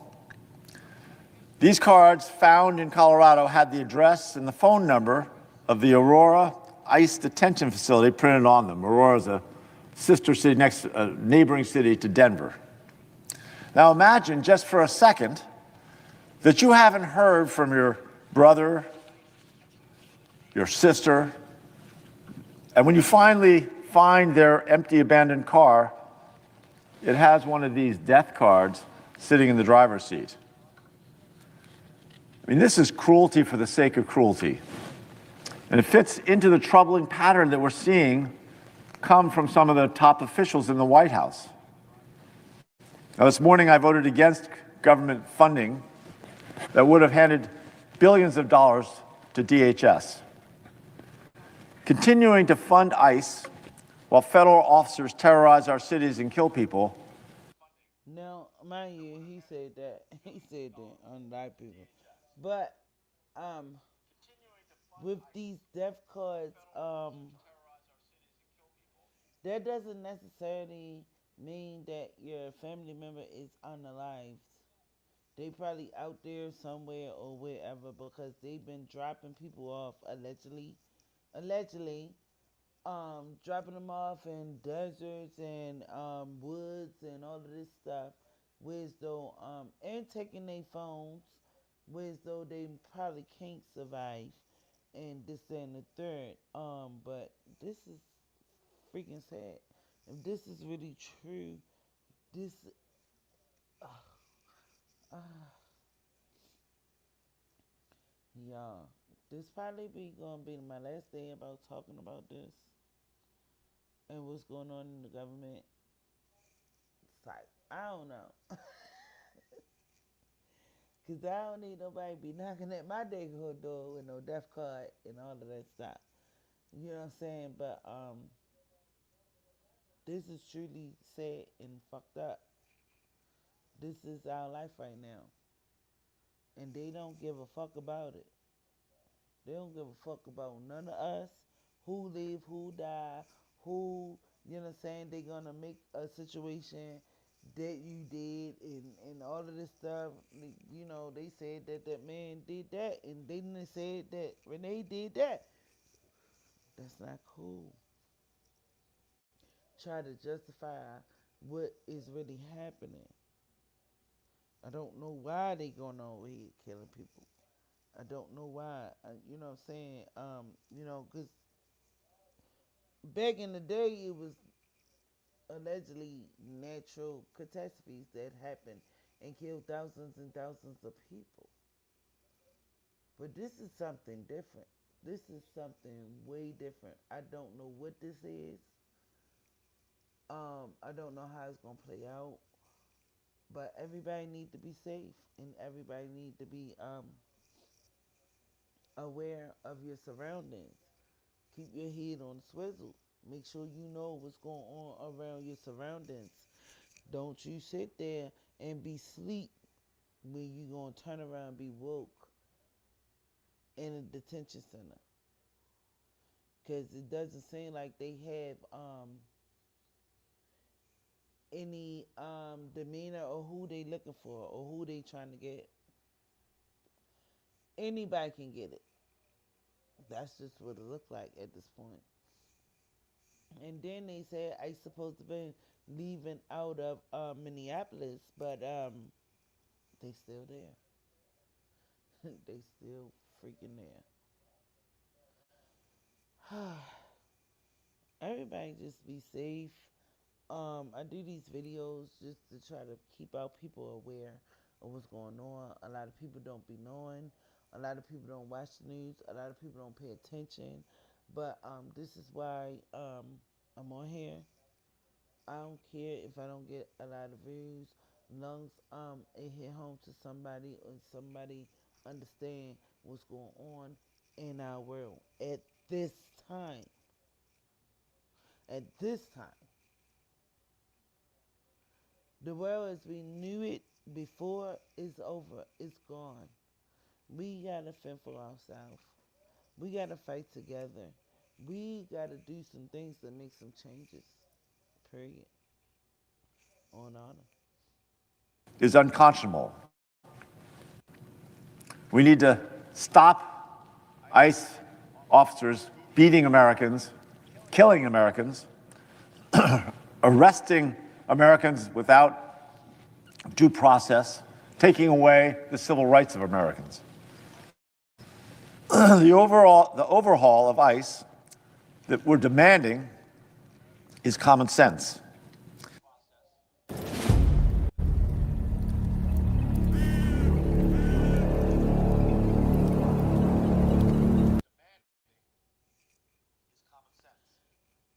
These cards, found in Colorado, had the address and the phone number of the Aurora ICE detention facility printed on them. Aurora is a sister city, neighboring city to Denver. Now imagine, just for a second, that you haven't heard from your brother, your sister, and when you finally find their empty, abandoned car, it has one of these death cards sitting in the driver's seat. I mean, this is cruelty for the sake of cruelty. And it fits into the troubling pattern that we're seeing come from some of the top officials in the White House. Now, this morning I voted against government funding that would have handed billions of dollars to DHS. Continuing to fund ICE while federal officers terrorize our cities and kill people. Now, mind you, he said that. He said that on black people. But with these death cards, that doesn't necessarily mean that your family member is unalived. They probably out there somewhere or wherever because they've been dropping people off allegedly, dropping them off in deserts and woods and all of this stuff, whereas though and taking their phones, whereas though they probably can't survive, and this that, and the third. But this is freaking sad. If this is really true, this uh, y'all, this probably be gonna be my last day about talking about this and what's going on in the government. It's like I don't know. Cause I don't need nobody be knocking at my neighborhood door with no death card and all of that stuff. You know what I'm saying? But this is truly sad and fucked up. This is our life right now. And they don't give a fuck about it. They don't give a fuck about none of us, who live, who die, who, you know what I'm saying, they gonna make a situation that you did and all of this stuff. You know, they said that that man did that and they didn't say that Renee did that. That's not cool. Try to justify what is really happening. I don't know why they going over here killing people. I don't know why. You know what I'm saying? You know, because back in the day, it was allegedly natural catastrophes that happened and killed thousands and thousands of people. But this is something different. This is something way different. I don't know what this is. I don't know how it's gonna play out. But everybody need to be safe and everybody need to be aware of your surroundings. Keep your head on the swivel. Make sure you know what's going on around your surroundings. Don't you sit there and be sleep when you gonna turn around and be woke in a detention center. Cause it doesn't seem like they have any demeanor or who they looking for or who they trying to get. Anybody can get it. That's just what it looked like at this point. And then they said I supposed to be leaving out of Minneapolis, but they still there. They still freaking there. Everybody just be safe. I do these videos just to try to keep out people aware of what's going on. A lot of people don't be knowing. A lot of people don't watch the news. A lot of people don't pay attention. But this is why I'm on here. I don't care if I don't get a lot of views, as long as it hit home to somebody or somebody understand what's going on in our world at this time. At this time, the world as we knew it before is over. It's gone. We gotta fend for ourselves. We gotta fight together. We gotta do some things to make some changes. Period. On honor. Is unconscionable. We need to stop ICE officers beating Americans, killing Americans, arresting Americans without due process, taking away the civil rights of Americans. The overhaul of ICE that we're demanding is common sense.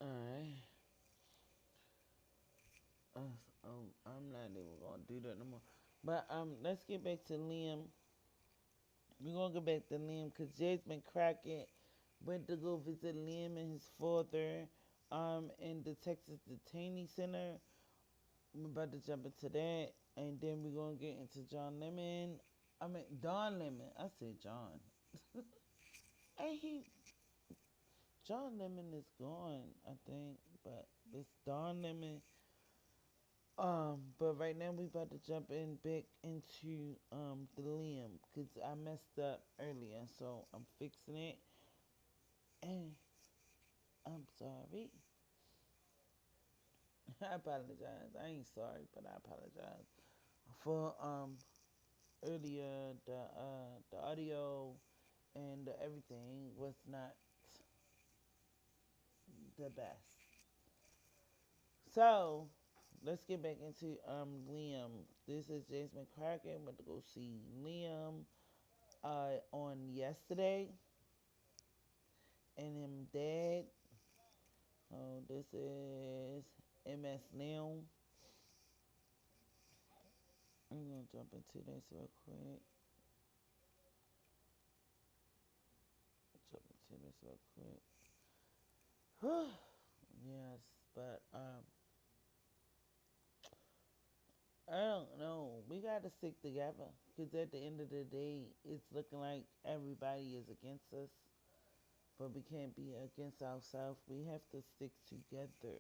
Alright. I'm not even gonna do that no more. But let's get back to Liam. We're gonna go back to Liam because Jasmine Crockett went to go visit Liam and his father in the Texas Detained Center. I'm about to jump into that, and then we're gonna get into John Lemon. I mean Don Lemon. I said John. And John Lemon is gone, I think, but it's Don Lemon. But right now we about to jump in back into the Liam because I messed up earlier, so I'm fixing it. And I'm sorry. I apologize. I ain't sorry, but I apologize for earlier the audio and the everything was not the best. So let's get back into Liam. This is Jasmine Crockett. Went to go see Liam on yesterday and him dead. So this is MS Now. I'm gonna jump into this real quick. Yes, but I don't know. We gotta stick together because at the end of the day, it's looking like everybody is against us, but we can't be against ourselves. We have to stick together.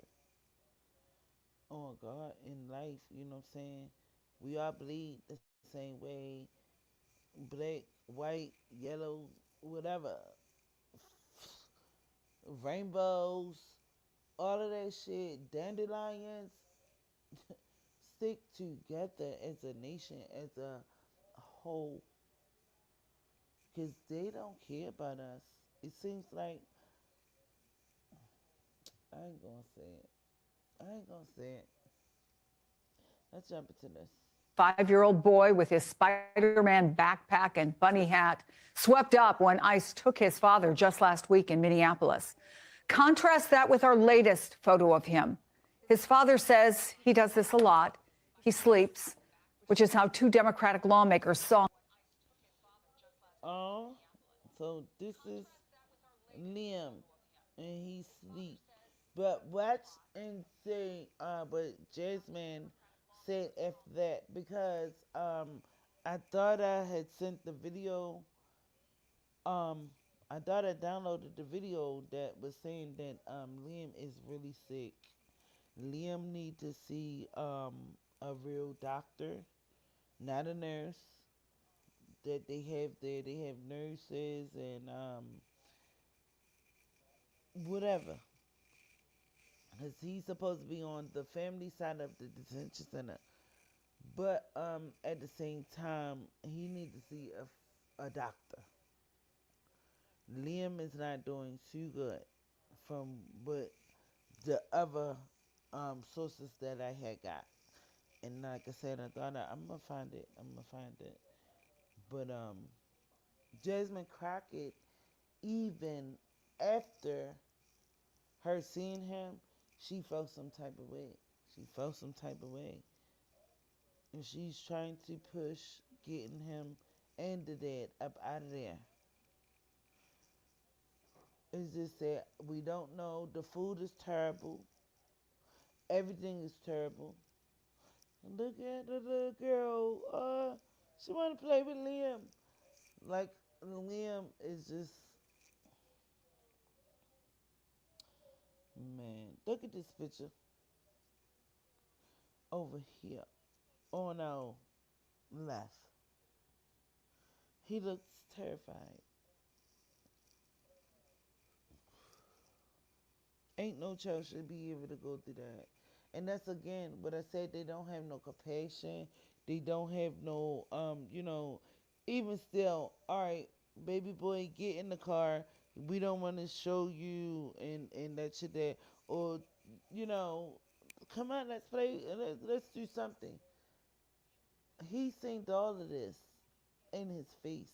Oh God, in life, you know what I'm saying? We all bleed the same way. Black, white, yellow, whatever. Rainbows, all of that shit, dandelions. Stick together as a nation, as a whole. Because they don't care about us. It seems like, I ain't gonna say it. Let's jump into this. 5-year-old boy with his Spider-Man backpack and bunny hat swept up when ICE took his father just last week in Minneapolis. Contrast that with our latest photo of him. His father says he does this a lot. He sleeps, which is how 2 Democratic lawmakers saw. Oh, so this is Liam, and he sleeps. But watch and say, but Jasmine said F that because I thought I had sent the video. I thought I downloaded the video that was saying that Liam is really sick. Liam need to see a real doctor, not a nurse. That they have there. They have nurses and whatever. Because he's supposed to be on the family side of the detention center. But at the same time, he needs to see a doctor. Liam is not doing too good from what the other sources that I had got. And like I said, I thought I'm going to find it. But Jasmine Crockett, even after her seeing him, she felt some type of way. And she's trying to push getting him and the dad up out of there. It's just that we don't know. The food is terrible. Everything is terrible. Look at the little girl. She want to play with Liam. Like, Liam is just... Man, look at this picture. Over here. On our left. He looks terrified. Ain't no child should be able to go through that. And that's again what I said, they don't have no compassion. They don't have no, even still, all right, baby boy, get in the car. We don't want to show you and that shit there. Or, come on, let's play, let's do something. He seen all of this in his face.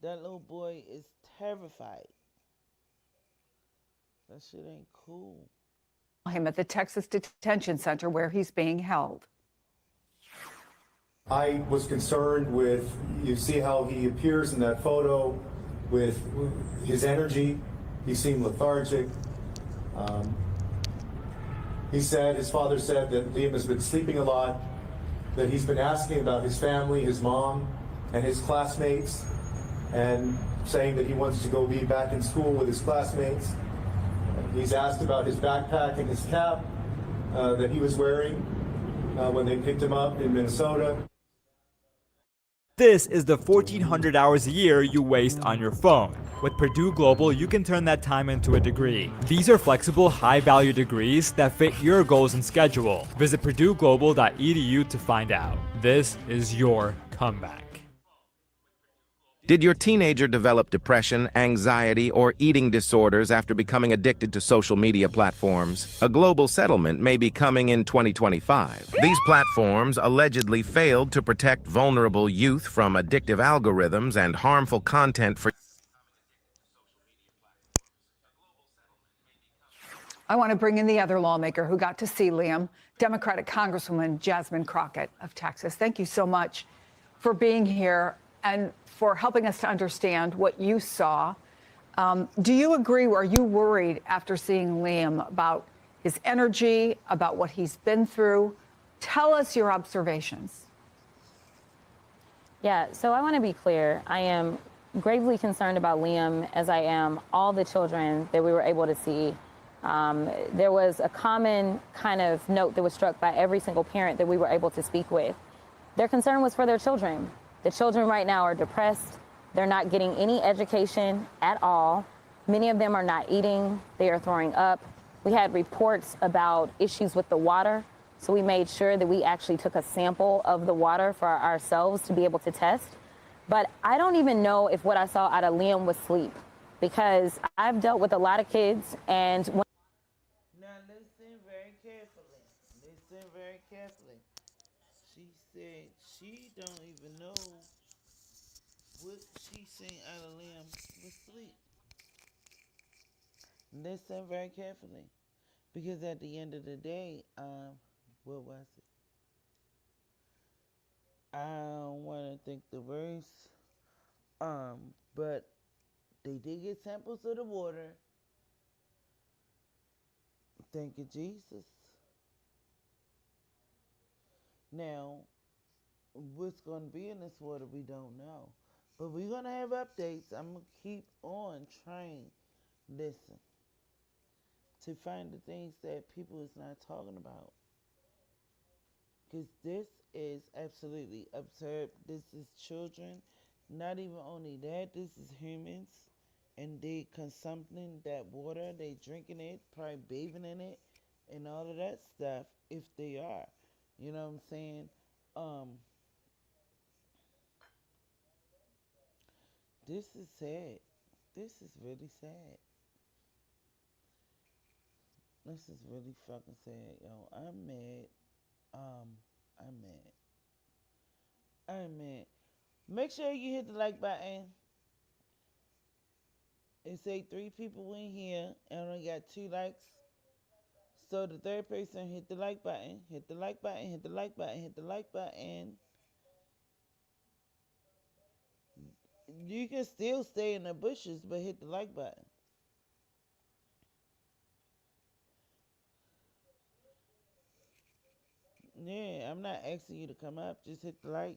That little boy is terrified. That shit ain't cool. Him at the Texas Detention Center where he's being held. I was concerned with, you see how he appears in that photo with his energy. He seemed lethargic. His father said that Liam has been sleeping a lot, that he's been asking about his family, his mom, and his classmates, and saying that he wants to go be back in school with his classmates. He's asked about his backpack and his cap that he was wearing when they picked him up in Minnesota. This is the 1,400 hours a year you waste on your phone. With Purdue Global, you can turn that time into a degree. These are flexible, high-value degrees that fit your goals and schedule. Visit purdueglobal.edu to find out. This is your comeback. Did your teenager develop depression, anxiety, or eating disorders after becoming addicted to social media platforms? A global settlement may be coming in 2025. These platforms allegedly failed to protect vulnerable youth from addictive algorithms and harmful content for... I want to bring in the other lawmaker who got to see Liam, Democratic Congresswoman Jasmine Crockett of Texas. Thank you so much for being here and for helping us to understand what you saw. Do you agree, or are you worried after seeing Liam about his energy, about what he's been through? Tell us your observations. Yeah, so I want to be clear. I am gravely concerned about Liam, as I am all the children that we were able to see. There was a common kind of note that was struck by every single parent that we were able to speak with. Their concern was for their children. The children right now are depressed. They're not getting any education at all. Many of them are not eating. They are throwing up. We had reports about issues with the water, so we made sure that we actually took a sample of the water for ourselves to be able to test. But I don't even know if what I saw out of Liam was sleep, because I've dealt with a lot of kids, and when listen very carefully. Listen very carefully. She said she don't even know what she seen out of Liam was sleep. Listen very carefully. Because at the end of the day, what was it? I don't want to think the worst. But they did get samples of the water. Thank you, Jesus. Now, what's going to be in this water, we don't know. But we're going to have updates. I'm going to keep on trying, listen, to find the things that people is not talking about. Because this is absolutely absurd. This is children. Not even only that, this is humans. And they consuming that water. They drinking it, probably bathing in it, and all of that stuff, if they are. You know what I'm saying? This is sad. This is really sad. This is really fucking sad, yo. I'm mad. I'm mad. Make sure you hit the like button. It say 3 people in here and only got 2 likes. So the third person hit the like button. Hit the like button. Hit the like button. Hit the like button. You can still stay in the bushes, but hit the like button. Yeah, I'm not asking you to come up. Just hit the like.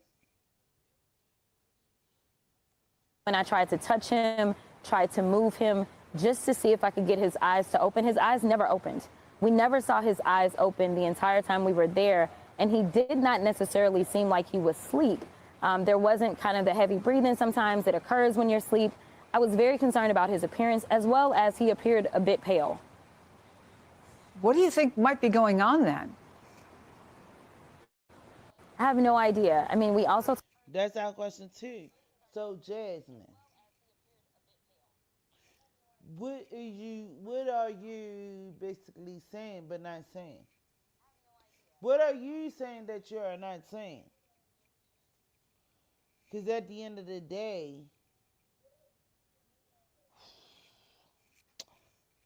When I tried to touch him, tried to move him, just to see if I could get his eyes to open, his eyes never opened. We never saw his eyes open the entire time we were there, and he did not necessarily seem like he was asleep. There wasn't kind of the heavy breathing sometimes that occurs when you're asleep. I was very concerned about his appearance, as well as he appeared a bit pale. What do you think might be going on then? I have no idea. I mean, we also... That's our question too. So, Jasmine, what are you basically saying but not saying? What are you saying that you are not saying? Because at the end of the day,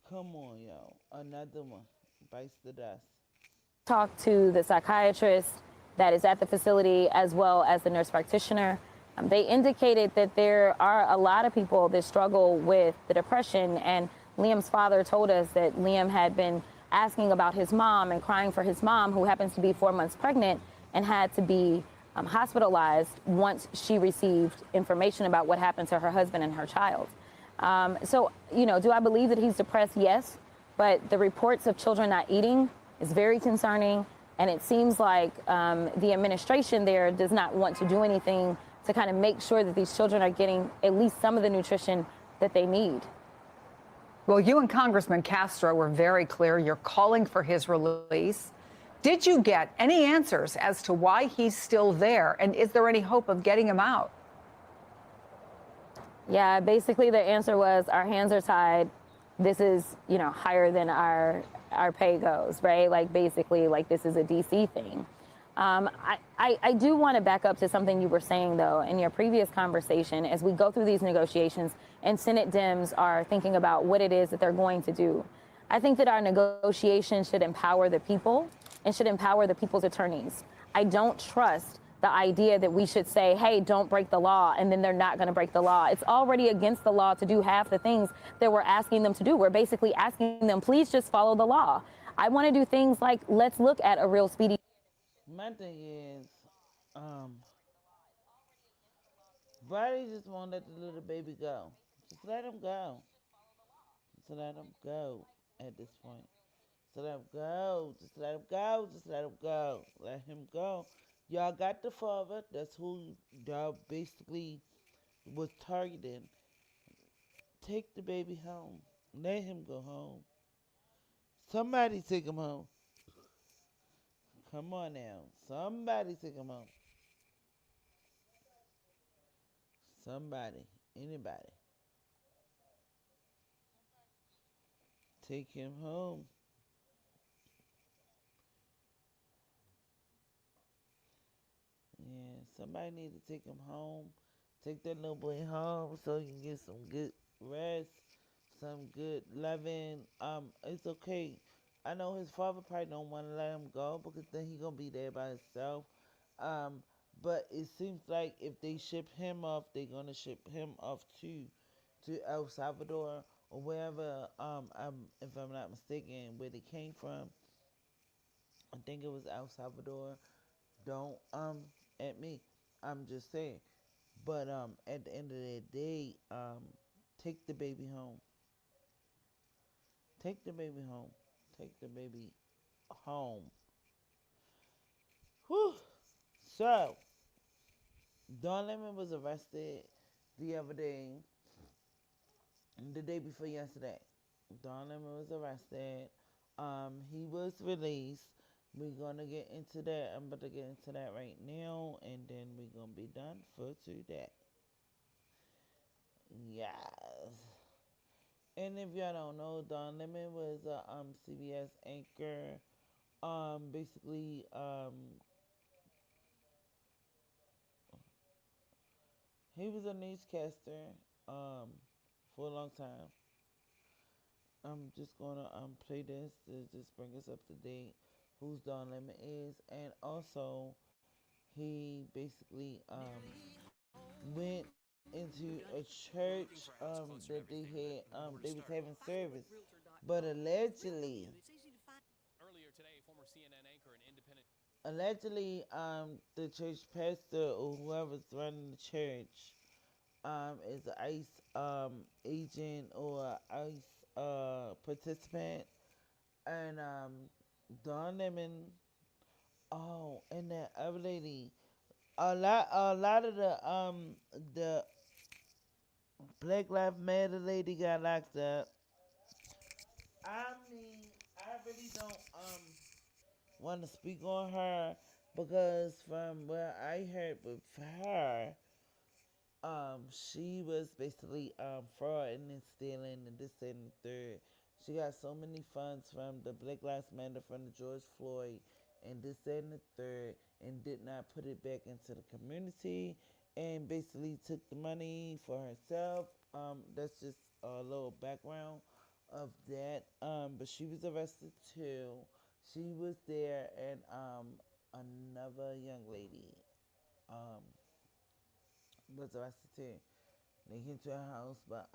come on, yo, another one bites the dust. Talked to the psychiatrist that is at the facility, as well as the nurse practitioner. They indicated that there are a lot of people that struggle with the depression, and Liam's father told us that Liam had been asking about his mom and crying for his mom, who happens to be 4 months pregnant and had to be hospitalized once she received information about what happened to her husband and her child. So, do I believe that he's depressed? Yes. But the reports of children not eating is very concerning. And it seems like the administration there does not want to do anything to kind of make sure that these children are getting at least some of the nutrition that they need. Well, you and Congressman Castro were very clear. You're calling for his release. Did you get any answers as to why he's still there? And is there any hope of getting him out? Yeah, basically the answer was our hands are tied. This is, higher than our pay goes, right? Like basically like this is a DC thing. I do want to back up to something you were saying, though, in your previous conversation. As we go through these negotiations and Senate Dems are thinking about what it is that they're going to do, I think that our negotiations should empower the people and should empower the people's attorneys. I don't trust the idea that we should say, hey, don't break the law, and then they're not going to break the law. It's already against the law to do half the things that we're asking them to do. We're basically asking them, please just follow the law. I want to do things like, let's look at a real speedy. My thing is, Body just won't let the little baby go. Just let him go. Just let him go at this point. Just let him go. Just let him go. Just let him go. Let him go. Y'all got the father. That's who y'all basically was targeting. Take the baby home. Let him go home. Somebody take him home. Come on now. Somebody take him home. Somebody. Anybody. Take him home. Yeah, somebody need to take him home. Take that little boy home so he can get some good rest, some good loving. It's okay. I know his father probably don't want to let him go because then he gonna be there by himself. But it seems like if they ship him off, they're gonna ship him off to El Salvador or wherever. If I'm not mistaken, where they came from. I think it was El Salvador. Don't at me. I'm just saying. But at the end of the day, take the baby home. Take the baby home. Take the baby home. Whew. So, Don Lemon was arrested the other day, the day before yesterday. Don Lemon was arrested. He was released. We're gonna get into that. I'm about to get into that right now, and then we're gonna be done for today. Yes. And if y'all don't know, Don Lemon was a CBS anchor. Basically, he was a newscaster for a long time. I'm just gonna play this to just bring us up to date who's Don Lemon is, and also he basically went into a church that they was having service, but allegedly the church pastor or whoever's running the church is an ICE agent or ICE participant, and Don Lemon. Oh, and that other lady. A lot of the Black Lives Matter lady got locked up. I mean, I really don't want to speak on her because from what I heard with her, she was basically frauding and stealing and this and the third. She got so many funds from the Black Lives Matter, from the George Floyd, and this and the third, and did not put it back into the community, and basically took the money for herself. That's just a little background of that. But she was arrested too. She was there, and another young lady um was arrested too. They came to her house, but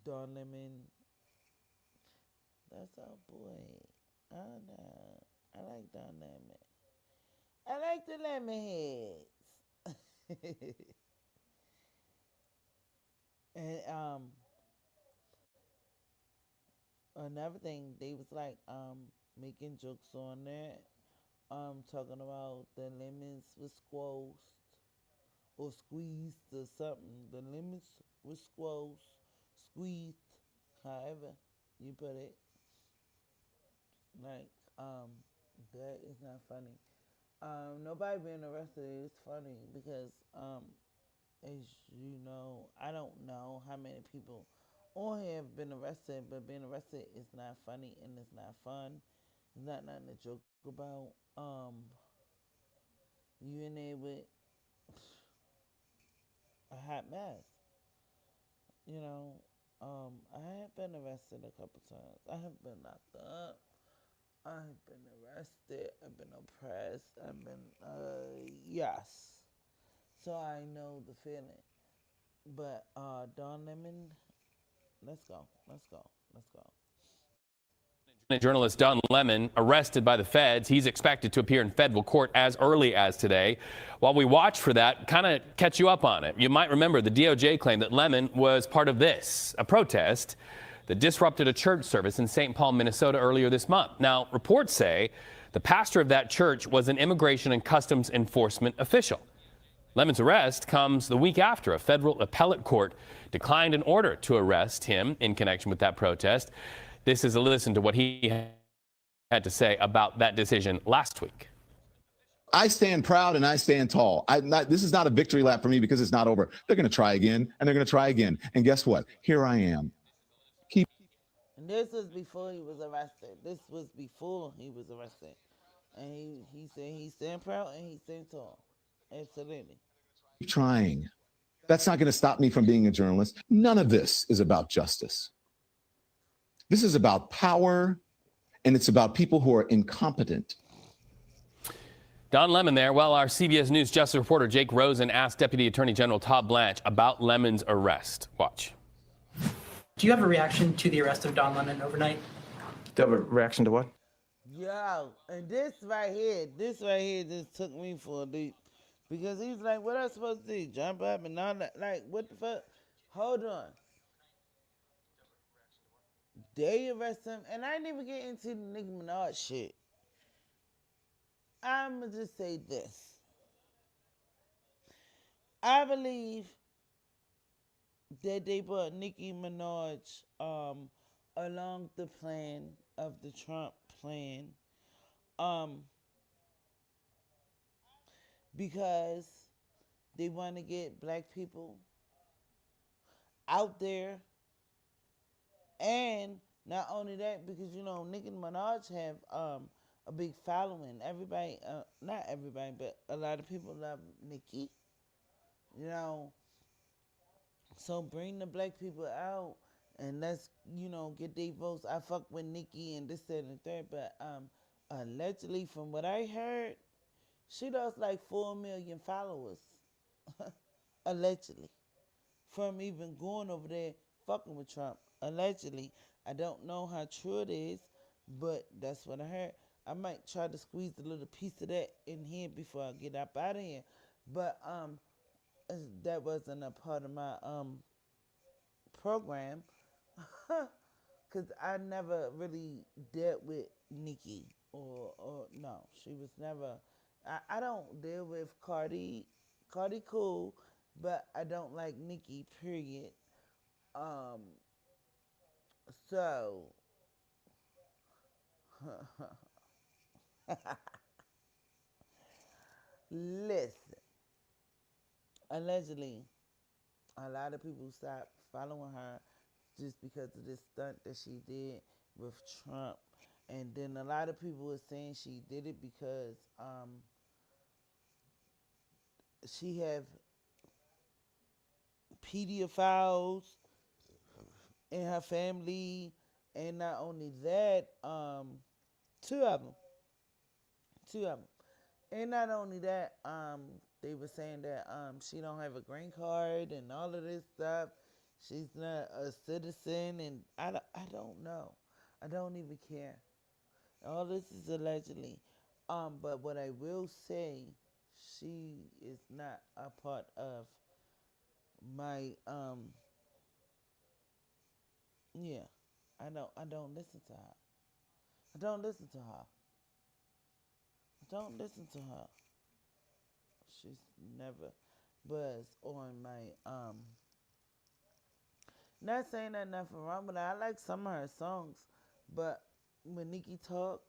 Don Lemon, that's our boy. I don't know. I like Don Lemon. I like the lemon heads. And another thing, they was like making jokes on that, talking about the lemons was squoze or squeezed or something. The lemons was squeezed, however you put it. Like, that is not funny. Nobody being arrested is funny because, as you know, I don't know how many people on here have been arrested, but being arrested is not funny and it's not fun. It's not nothing to joke about. You in there with a hot mess. You know, I have been arrested a couple times. I have been locked up. I have been arrested. I've been oppressed. I've been, yes. So I know the feeling. But, Don Lemon, let's go. Let's go. Let's go. Journalist Don Lemon arrested by the feds. He's expected to appear in federal court as early as today. While we watch for that, kind of catch you up on it. You might remember the DOJ claimed that Lemon was part of this, a protest that disrupted a church service in St. Paul, Minnesota earlier this month. Now, reports say the pastor of that church was an immigration and customs enforcement official. Lemon's arrest comes the week after a federal appellate court declined an order to arrest him in connection with that protest. This is a listen to what he had to say about that decision last week. I stand proud and I stand tall. This is not a victory lap for me because it's not over. They're going to try again and they're going to try again. And guess what? Here I am. And this was before he was arrested. This was before he was arrested. And he said he stand proud and he stand tall. Absolutely. Keep trying. That's not going to stop me from being a journalist. None of this is about justice. This is about power, and it's about people who are incompetent. Don Lemon there. Well, our CBS News Justice reporter Jake Rosen asked Deputy Attorney General Todd Blanche about Lemon's arrest. Watch. Do you have a reaction to the arrest of Don Lemon overnight? Do you have a reaction to what? Yo, and this right here just took me for a leap. Because he's like, what am I supposed to do? Jump up and all that? Like, what the fuck? Hold on. They arrest him, and I didn't even get into the Nicki Minaj shit. I'ma just say this. I believe that they brought Nicki Minaj along the plan of the Trump plan, because they want to get black people out there. And not only that, because, you know, Nicki Minaj have a big following. Everybody, not everybody, but a lot of people love Nicki. You know, so bring the black people out and let's, you know, get their votes. I fuck with Nicki and this, that, and the third, but allegedly, from what I heard, she lost like 4 million followers. Allegedly. From even going over there fucking with Trump. Allegedly. I don't know how true it is, but that's what I heard. I might try to squeeze a little piece of that in here before I get up out of here. But that wasn't a part of my program. Because I never really dealt with Nicki. Or no, she was never... I don't deal with Cardi. Cardi cool, but I don't like Nicki, period. So... Listen. Allegedly, a lot of people stopped following her just because of this stunt that she did with Trump. And then a lot of people were saying she did it because she have pedophiles in her family. And not only that, two of them. And not only that, they were saying that she don't have a green card and all of this stuff. She's not a citizen, and I don't know. I don't even care. All this is allegedly. But what I will say, she is not a part of my yeah. I don't listen to her. I don't listen to her. I don't listen to her. She's never was on my not saying that nothing wrong with her. I like some of her songs, but when Nikki talk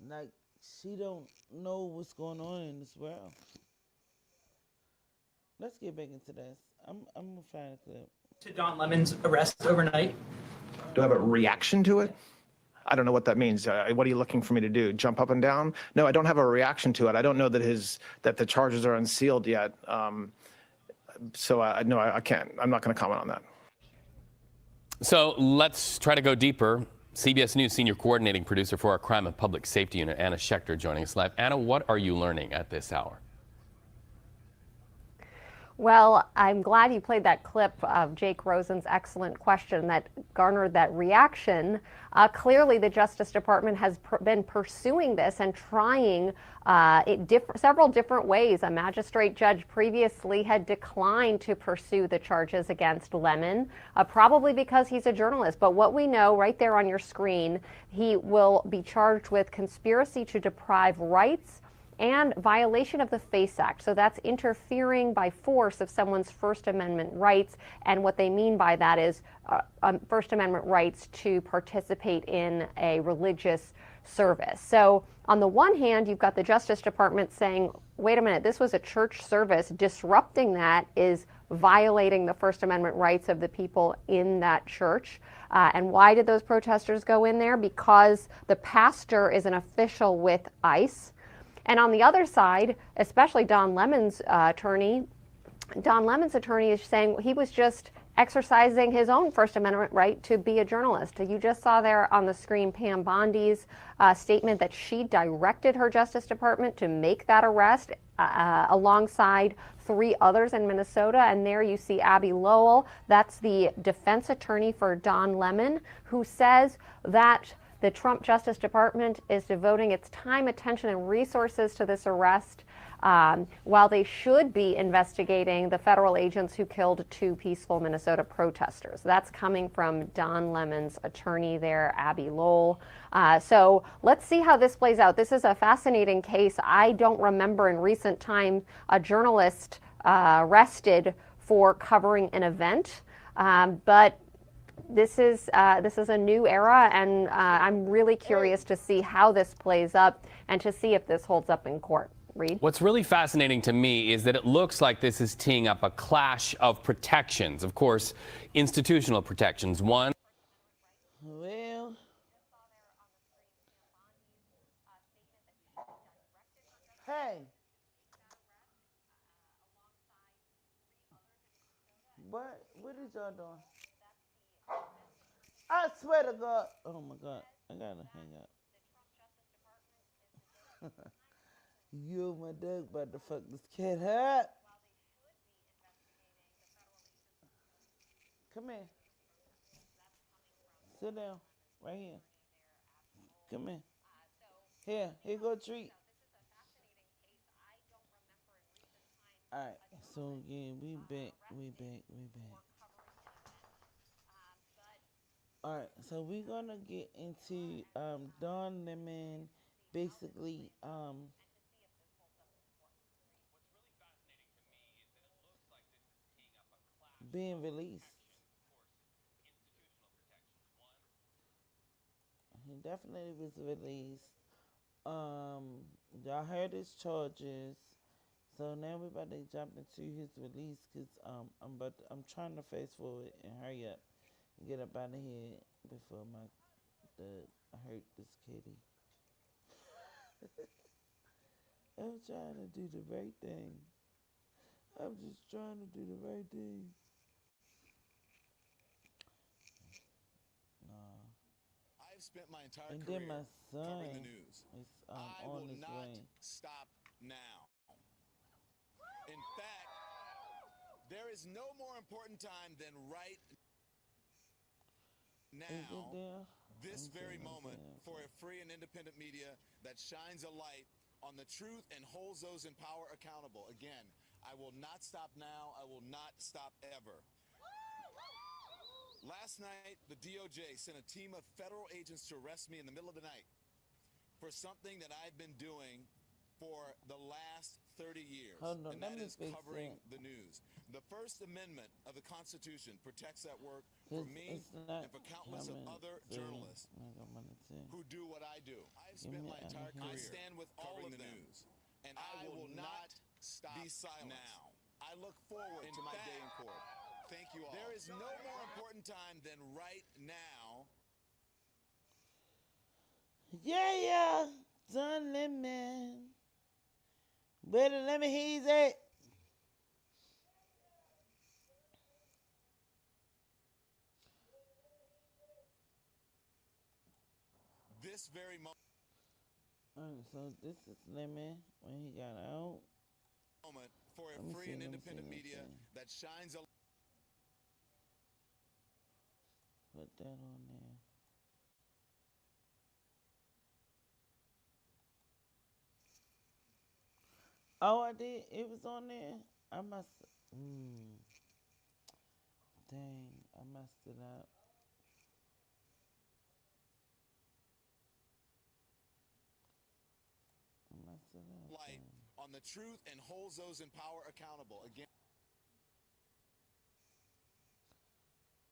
like she don't know what's going on in this world. Let's get back into this. I'm gonna find a clip. To Don Lemon's arrest overnight. Do I have a reaction to it? I don't know what that means. What are you looking for me to do? Jump up and down? No, I don't have a reaction to it. I don't know that the charges are unsealed yet. So no, I can't. I'm not going to comment on that. So let's try to go deeper. CBS News senior coordinating producer for our Crime and Public Safety Unit, Anna Schechter, joining us live. Anna, what are you learning at this hour? Well, I'm glad you played that clip of Jake Rosen's excellent question that garnered that reaction. Clearly, the Justice Department has been pursuing this and trying several different ways. A magistrate judge previously had declined to pursue the charges against Lemon, probably because he's a journalist. But what we know right there on your screen, he will be charged with conspiracy to deprive rights and violation of the FACE Act. So that's interfering by force of someone's First Amendment rights. And what they mean by that is First Amendment rights to participate in a religious service. So on the one hand, you've got the Justice Department saying, wait a minute, this was a church service. Disrupting that is violating the First Amendment rights of the people in that church. And why did those protesters go in there? Because the pastor is an official with ICE. And on the other side, especially Don Lemon's attorney is saying he was just exercising his own First Amendment right to be a journalist. You just saw there on the screen Pam Bondi's statement that she directed her Justice Department to make that arrest alongside 3 others in Minnesota. And there you see Abby Lowell, that's the defense attorney for Don Lemon, who says that the Trump Justice Department is devoting its time, attention, and resources to this arrest while they should be investigating the federal agents who killed 2 peaceful Minnesota protesters. That's coming from Don Lemon's attorney there, Abby Lowell. So let's see how this plays out. This is a fascinating case. I don't remember in recent time a journalist arrested for covering an event, but this is a new era, and I'm really curious to see how this plays up and to see if this holds up in court. Reed? What's really fascinating to me is that it looks like this is teeing up a clash of protections. Of course, institutional protections. One. Well, hey. What is y'all doing? I swear to God. Oh my God. I gotta hang up. You and my dog about to fuck this cat up. Come here. Sit down. Right here. Come here. Here go a treat. Alright, so yeah, we back. Alright, so we're gonna get into Don Lemon basically being released. He definitely was released. Y'all heard his charges. So now we're about to jump into his release because I'm trying to fast forward and hurry up and get up out of here before I hurt this kitty. I'm trying to do the right thing. I'm just trying to do the right thing. I've spent my entire and career then my son covering the news. is I on will his not way. stop now. In fact, there is no more important time than right now. this very moment for a free and independent media that shines a light on the truth and holds those in power accountable. Again, I will not stop now. I will not stop ever. Last night, the DOJ sent a team of federal agents to arrest me in the middle of the night for something that I've been doing for the last 30 years, Hold on, and let that me is fix covering that. the news. The First Amendment of the Constitution protects that work for It's, me it's not and for countless of coming other to- journalists like I'm gonna say. who do what I do. I've Give spent me my out of entire here. career. I stand with all of them, and I will not stop be silent now. I look forward to my day in court. Thank you all. There is no more important time than right now. Yeah, Don Lemon. Where the lemon he's at? This very moment So this is Lemon when he got out. for Let a me free see, and let me see, independent let me media see. that shines a Put that on there. Oh, I did. It was on there. I must. Dang, I messed it up. I messed it up. light on the truth and holds those in power accountable. Again,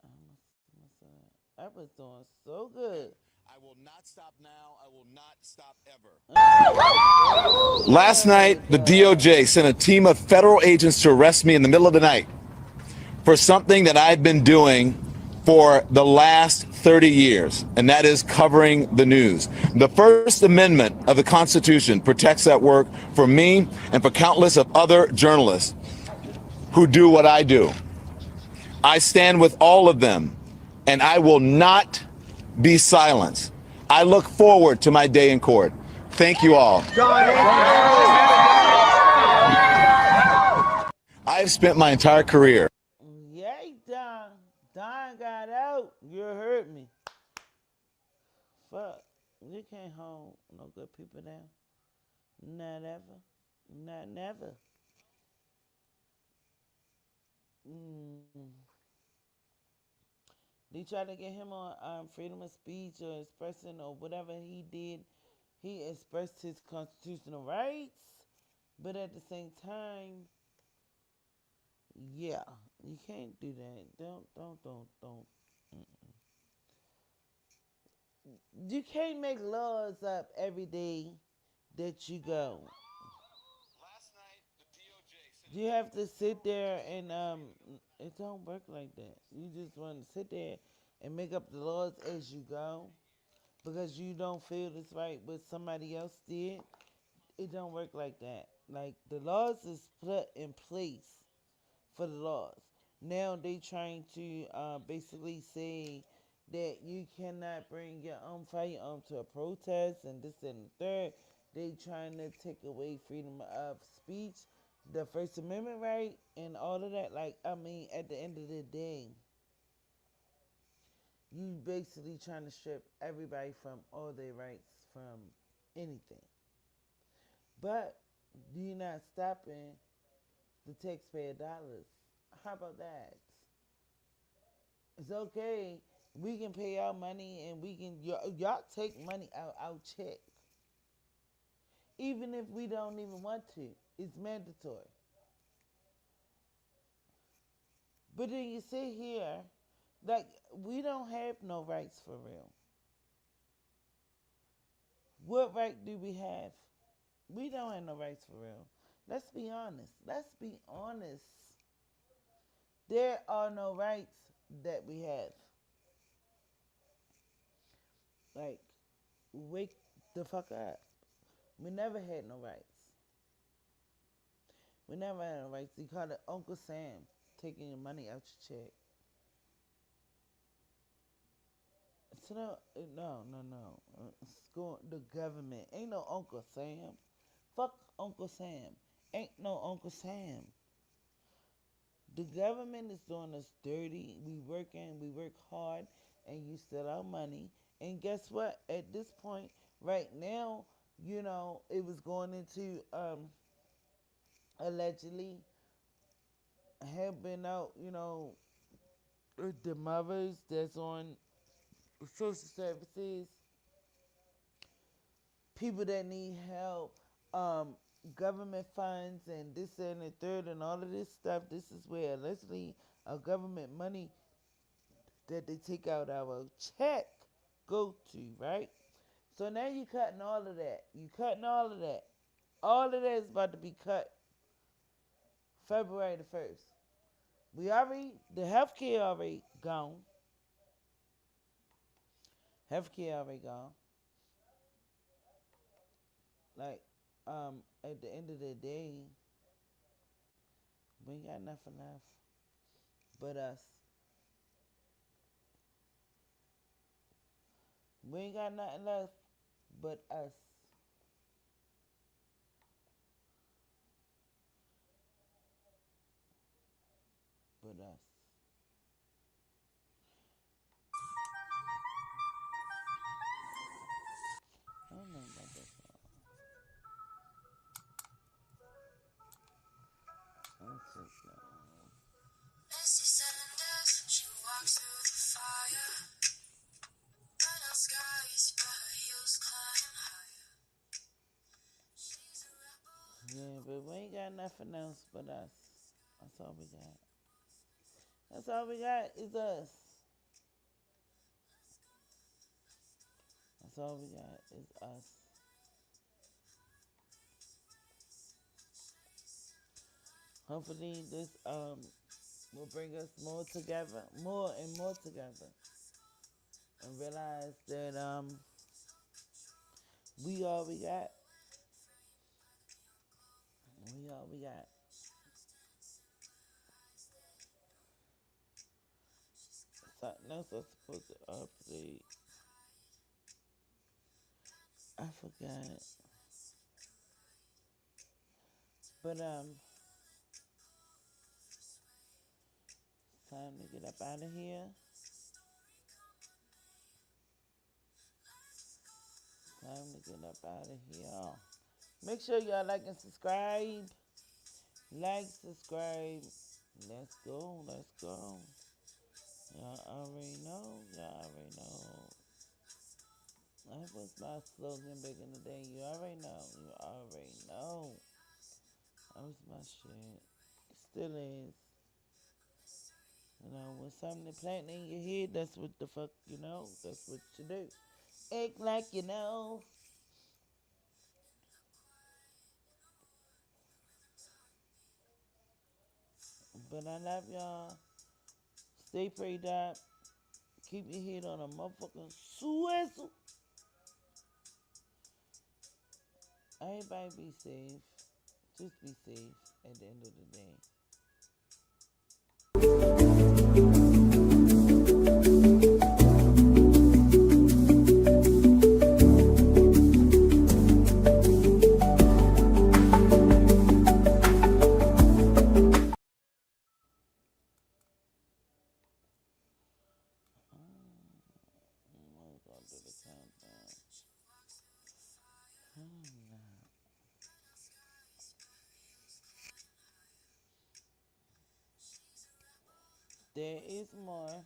I messed it up. I was doing so good. I will not stop now. I will not stop ever. Last night, the DOJ sent a team of federal agents to arrest me in the middle of the night for something that I've been doing for the last 30 years, and that is covering the news. The First Amendment of the Constitution protects that work for me and for countless of other journalists who do what I do. I stand with all of them, and I will not be silenced. I look forward to my day in court. Thank you all. I have spent my entire career. Yay, Don. Don got out. You heard me. Fuck. You can't hold no good people down. Not ever. Not never. They tried to get him on freedom of speech or expressing or whatever he did. He expressed his constitutional rights, but at the same time, yeah, you can't do that. Don't. You can't make laws up every day that you go. You have to sit there and it don't work like that. You just want to sit there and make up the laws as you go because you don't feel it's right what somebody else did. It don't work like that. Like the laws is put in place for the laws. Now they trying to basically say that you cannot bring your own firearm to a protest and this and the third. They trying to take away freedom of speech, the First Amendment right, and all of that. Like, I mean, at the end of the day, you basically trying to strip everybody from all their rights from anything. But you're not stopping the taxpayer dollars. How about that? It's okay. We can pay our money and we can y'all take money out our check. Even if we don't even want to. It's mandatory. But then you sit here like we don't have no rights for real. What right do we have? We don't have no rights for real. Let's be honest. Let's be honest. There are no rights that we have. Like, wake the fuck up. We never had no rights. We never had no rights. You call it Uncle Sam taking your money out your check. So no. School, the government ain't no Uncle Sam. Fuck Uncle Sam. Ain't no Uncle Sam. The government is doing us dirty. We working. We work hard. and you still owe money. And guess what? At this point, right now, it was going into allegedly helping out, the mothers that's on social services, people that need help, government funds, and this and the third, and all of this stuff. This is where allegedly government money that they take out our check go to, right? So now you cutting all of that. You cutting all of that. All of that is about to be cut February the 1st. The health care already gone. Health care already gone. Like, at the end of the day, we ain't got nothing left but us. We ain't got nothing left but us. But us. I don't know about that song. Let's just go. She walks through the fire. Burn out skies, but her heels climb higher. She's a rebel. Yeah, but we ain't got nothing else but us. That's all we got. That's all we got is us. That's all we got is us. Hopefully this will bring us more together, more and more together. And realize that we all we got. We all we got. Something else I was supposed to update. I forgot. But time to get up out of here. Time to get up out of here. Make sure y'all like and subscribe. Like, subscribe. Let's go. Let's go. Y'all already know. Y'all already know. That was my slogan back in the day. You already know. You already know. That was my shit. It still is. When something planting in your head, that's what the fuck, that's what you do. Act like you know. But I love y'all. Stay prayed up. Keep your head on a motherfucking swizzle. Everybody be safe. Just be safe at the end of the day. There is more.